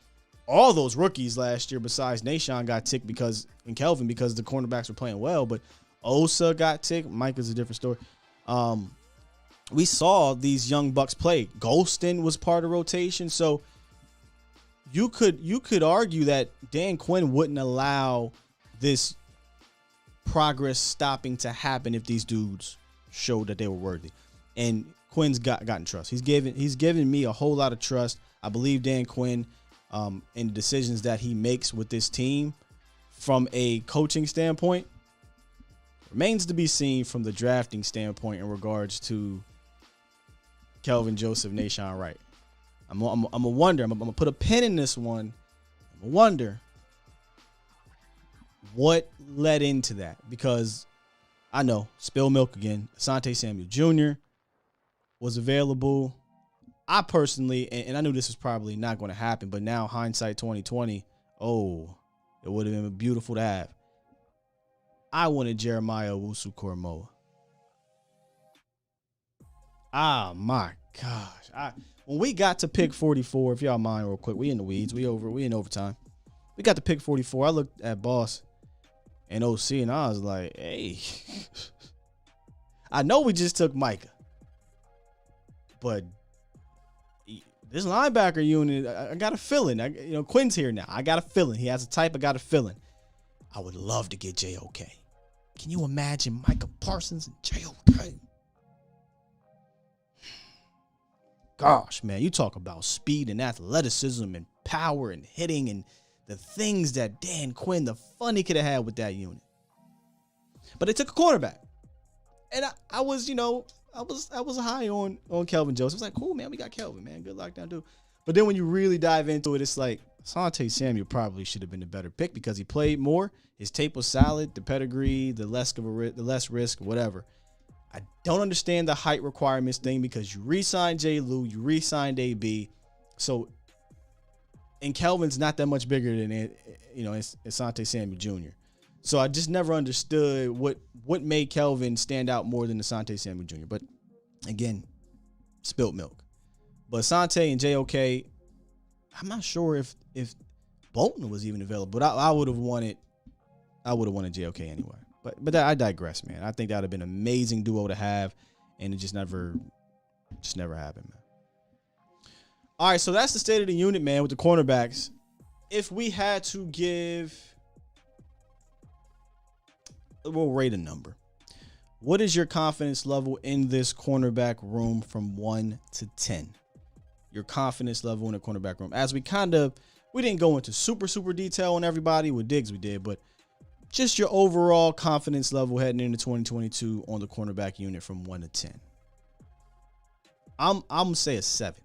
All those rookies last year besides Nahshon got ticked because the cornerbacks were playing well, but Osa got ticked. Micah's a different story. We saw these young bucks play. Golston was part of rotation, so you could argue that Dan Quinn wouldn't allow this progress stopping to happen if these dudes showed that they were worthy. And Quinn's gotten trust. He's given me a whole lot of trust. I believe Dan Quinn in the decisions that he makes with this team from a coaching standpoint. Remains to be seen from the drafting standpoint in regards to Kelvin Joseph, Nahshon Wright. I'm gonna wonder. I'm gonna put a pin in this one. I'm gonna wonder what led into that, because I know, spill milk again. Asante Samuel Jr. was available. I personally, and I knew this was probably not going to happen, but now hindsight 2020, it would have been beautiful to have. I wanted Jeremiah Owusu-Koramoah. Ah, my gosh. When we got to pick 44, if y'all mind real quick, we in the weeds. We in overtime. We got to pick 44. I looked at Boss and OC, and I was like, hey. I know we just took Micah, but this linebacker unit, I got a feeling. Quinn's here now. I got a feeling. He has a type. I got a feeling. I would love to get JOK. Can you imagine Micah Parsons and JOK? Gosh, man, you talk about speed and athleticism and power and hitting and the things that Dan Quinn, the fun he could have had with that unit. But they took a cornerback. And I was, I was high on Kelvin Joseph. I was like, cool, man, we got Kelvin, man. Good lockdown dude. But then when you really dive into it, it's like Asante Samuel probably should have been the better pick because he played more. His tape was solid, the pedigree, the less risk, whatever. I don't understand the height requirements thing because you re-signed J. Lou, you re-signed AB. So, and Kelvin's not that much bigger than Asante Samuel Jr. So I just never understood what made Kelvin stand out more than Asante Samuel Jr. But again, spilt milk. But Asante and JOK, I'm not sure if Bolton was even available. But I would have wanted JOK anyway. But I digress, man. I think that would have been an amazing duo to have, and it just never happened, man. All right, so that's the state of the unit, man, with the cornerbacks. If we had to we'll rate a number. What is your confidence level in this cornerback room from 1 to 10? Your confidence level in the cornerback room. As we didn't go into super detail on everybody. With Diggs we did, but just your overall confidence level heading into 2022 on the cornerback unit from 1 to 10. I'm going to say a 7,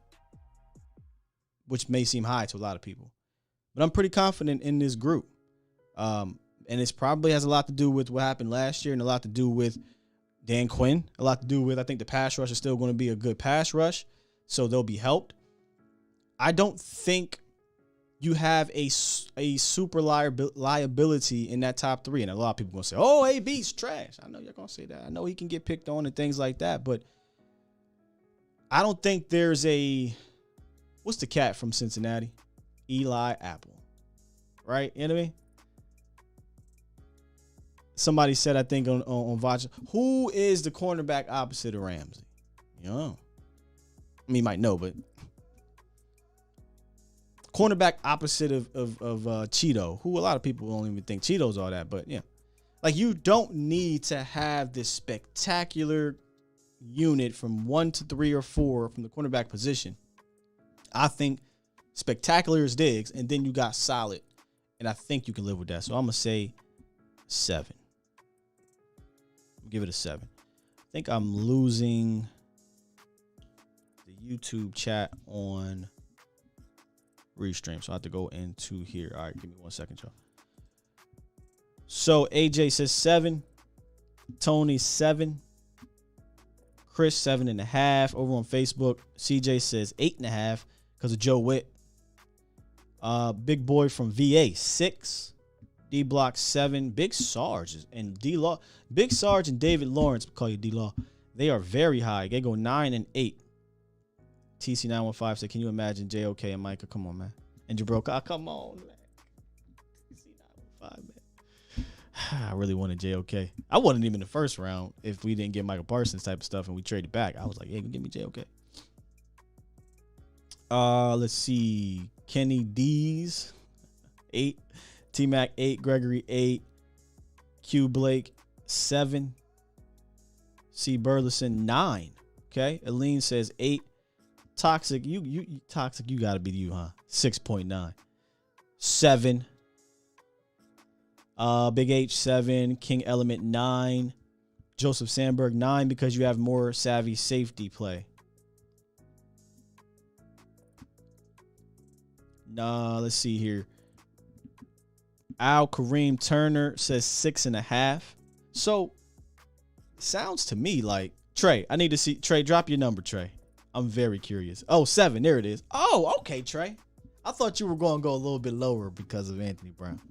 which may seem high to a lot of people. But I'm pretty confident in this group. And it probably has a lot to do with what happened last year and a lot to do with Dan Quinn. A lot to do with, I think the pass rush is still going to be a good pass rush, so they'll be helped. I don't think you have a super liability in that top 3. And a lot of people are going to say, oh, AB's trash. I know you're going to say that. I know he can get picked on and things like that. But I don't think there's what's the cat from Cincinnati? Eli Apple. Right? You know what I mean? Somebody said, I think on Vacha, who is the cornerback opposite of Ramsey? I mean, you might know, but cornerback opposite of Cheeto, who a lot of people don't even think Cheeto's all that, but yeah. Like, you don't need to have this spectacular unit from 1 to 3 or 4 from the cornerback position. I think spectacular is Diggs, and then you got solid, and I think you can live with that. So I'm going to say 7. Give it a 7. I think I'm losing the YouTube chat on Restream, so I have to go into here. All right, give me 1 second, y'all. So AJ says 7. Tony 7. Chris 7.5. Over on Facebook, CJ says 8.5 because of Joe Witt. Big boy from VA 6. D Block 7. Big Sarge and D Law. Big Sarge and David Lawrence, call you D Law. They are very high. They go 9 and 8. TC915 said, can you imagine JOK and Micah? Come on, man. And Jabril, come on, man. TC915, man. I really wanted JOK. I wasn't even in the first round if we didn't get Michael Parsons type of stuff and we traded back. I was like, hey, give me JOK. Let's see. Kenny D's 8. T-Mac 8. Gregory 8. Q Blake 7. C Burleson 9. Okay. Aline says 8. Toxic, you Toxic, you gotta be you, huh? 6.9. 7. Big H 7. King Element 9. Joseph Sandberg 9 because you have more savvy safety play. Let's see here. Al Kareem Turner says 6.5. So sounds to me like Trey. I need to see Trey. Drop your number, Trey. I'm very curious. Oh, 7. There it is. Oh, okay, Trey. I thought you were going to go a little bit lower because of Anthony Brown.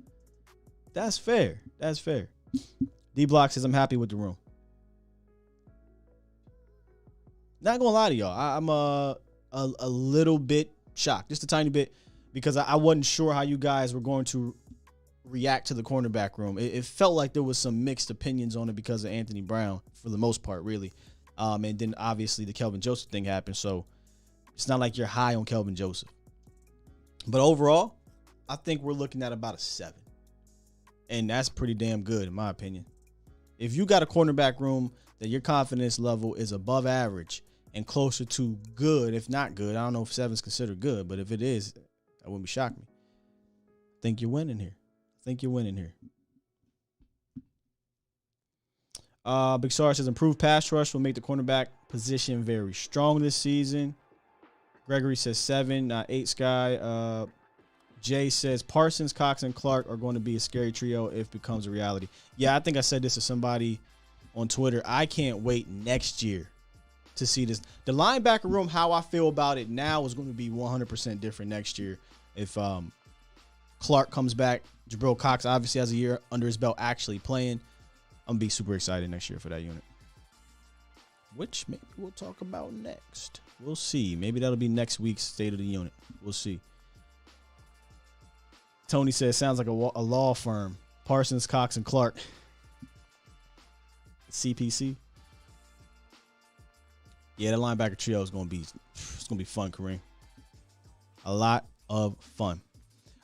That's fair. That's fair. D Block says I'm happy with the room. Not gonna lie to y'all. I'm a little bit shocked, just a tiny bit, because I wasn't sure how you guys were going to react to the cornerback room. It felt like there was some mixed opinions on it because of Anthony Brown for the most part, really. And then obviously the Kelvin Joseph thing happened, so it's not like you're high on Kelvin Joseph. But overall, I think we're looking at about a 7. And that's pretty damn good, in my opinion. If you got a cornerback room that your confidence level is above average and closer to good, if not good, I don't know if 7 is considered good, but if it is, that wouldn't be shocking me. I think you're winning here. Big Star says improved pass rush will make the cornerback position very strong this season. Gregory says 7, not 8, Sky. Jay says Parsons, Cox, and Clark are going to be a scary trio if it becomes a reality. Yeah, I think I said this to somebody on Twitter. I can't wait next year to see this. The linebacker room, how I feel about it now, is going to be 100% different next year. If Clark comes back, Jabril Cox obviously has a year under his belt actually playing. I'm going to be super excited next year for that unit, which maybe we'll talk about next. We'll see. Maybe that'll be next week's State of the Unit. We'll see. Tony says, sounds like a law firm. Parsons, Cox, and Clark. CPC. Yeah, the linebacker trio is going to be fun, Kareem. A lot of fun.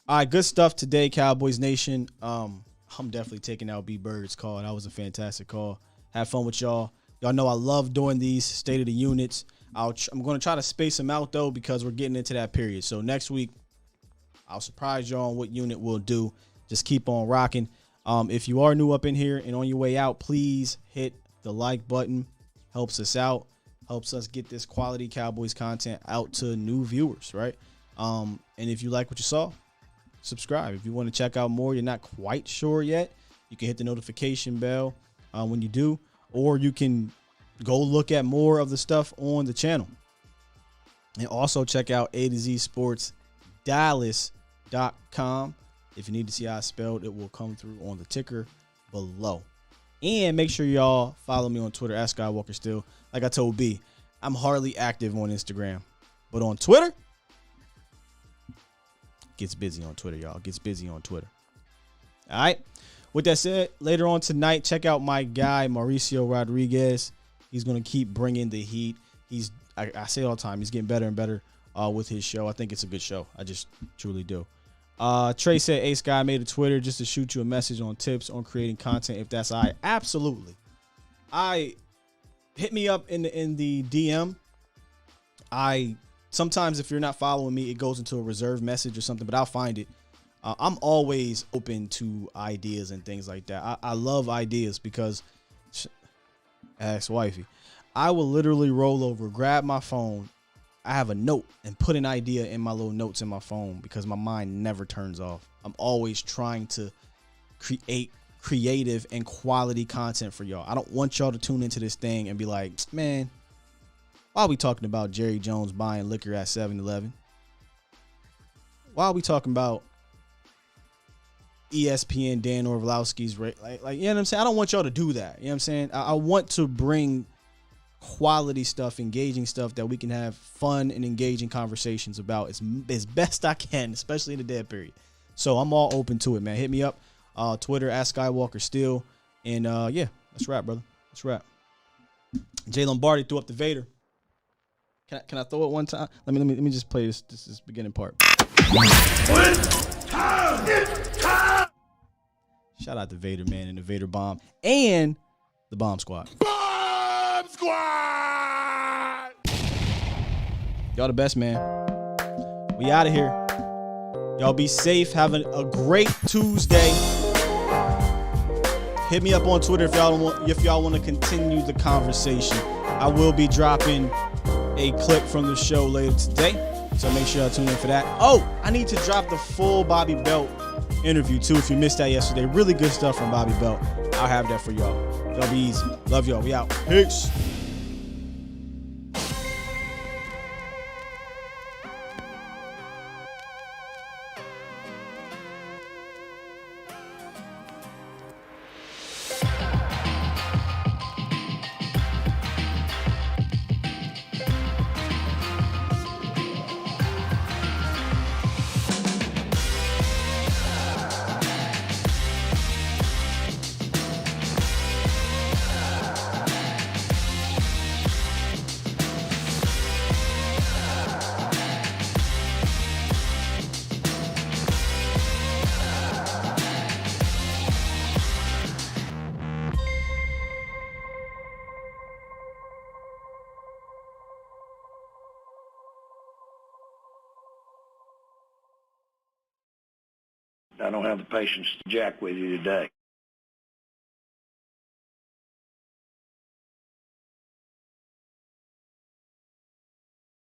All right, good stuff today, Cowboys Nation. I'm definitely taking out B Bird's call. That was a fantastic call. Have fun with y'all. Y'all know I love doing these State of the Units. I'm going to try to space them out, though, because we're getting into that period. So next week, I'll surprise y'all on what unit we'll do. Just keep on rocking. If you are new up in here and on your way out, please hit the like button. Helps us out. Helps us get this quality Cowboys content out to new viewers, right? And if you like what you saw, subscribe. If you want to check out more, you're not quite sure yet, you can hit the notification bell when you do, or you can go look at more of the stuff on the channel. And also check out A to Z Sports Dallas.com. If you need to see how it's spelled, it will come through on the ticker below. And make sure y'all follow me on Twitter at Skywalker Still. Like I told B, I'm hardly active on Instagram, but on Twitter, gets busy on Twitter, y'all. Gets busy on Twitter. All right. With that said, later on tonight, check out my guy, Mauricio Rodriguez. He's going to keep bringing the heat. I say all the time, he's getting better and better with his show. I think it's a good show. I just truly do. Trey said, Ace Guy made a Twitter just to shoot you a message on tips on creating content. If that's all right. Absolutely. Hit me up in the DM. Sometimes if you're not following me, it goes into a reserved message or something, but I'll find it. I'm always open to ideas and things like that. I love ideas because, ask wifey, I will literally roll over, grab my phone. I have a note and put an idea in my little notes in my phone because my mind never turns off. I'm always trying to create creative and quality content for y'all. I don't want y'all to tune into this thing and be like, man, why are we talking about Jerry Jones buying liquor at 7-Eleven? Why are we talking about ESPN Dan Orlovsky's rate? Like, you know what I'm saying? I don't want y'all to do that. You know what I'm saying? I want to bring quality stuff, engaging stuff that we can have fun and engaging conversations about as best I can, especially in the dead period. So I'm all open to it, man. Hit me up. Twitter at Skywalker Still. And yeah, let's wrap, brother. Let's wrap. Jay Lombardi threw up the Vader. Can I throw it one time? Let me just play this beginning part. Shout out to Vader, man, and the Vader Bomb and the Bomb Squad. Bomb Squad! Y'all the best, man. We out of here. Y'all be safe. Have a great Tuesday. Hit me up on Twitter if y'all want to continue the conversation. I will be dropping a clip from the show later today, so make sure y'all tune in for that. Oh, I need to drop the full Bobby Belt interview too. If you missed that yesterday, really good stuff from Bobby Belt. I'll have that for y'all. Y'all be easy. Love y'all. We out. Peace. I don't have the patience to jack with you today.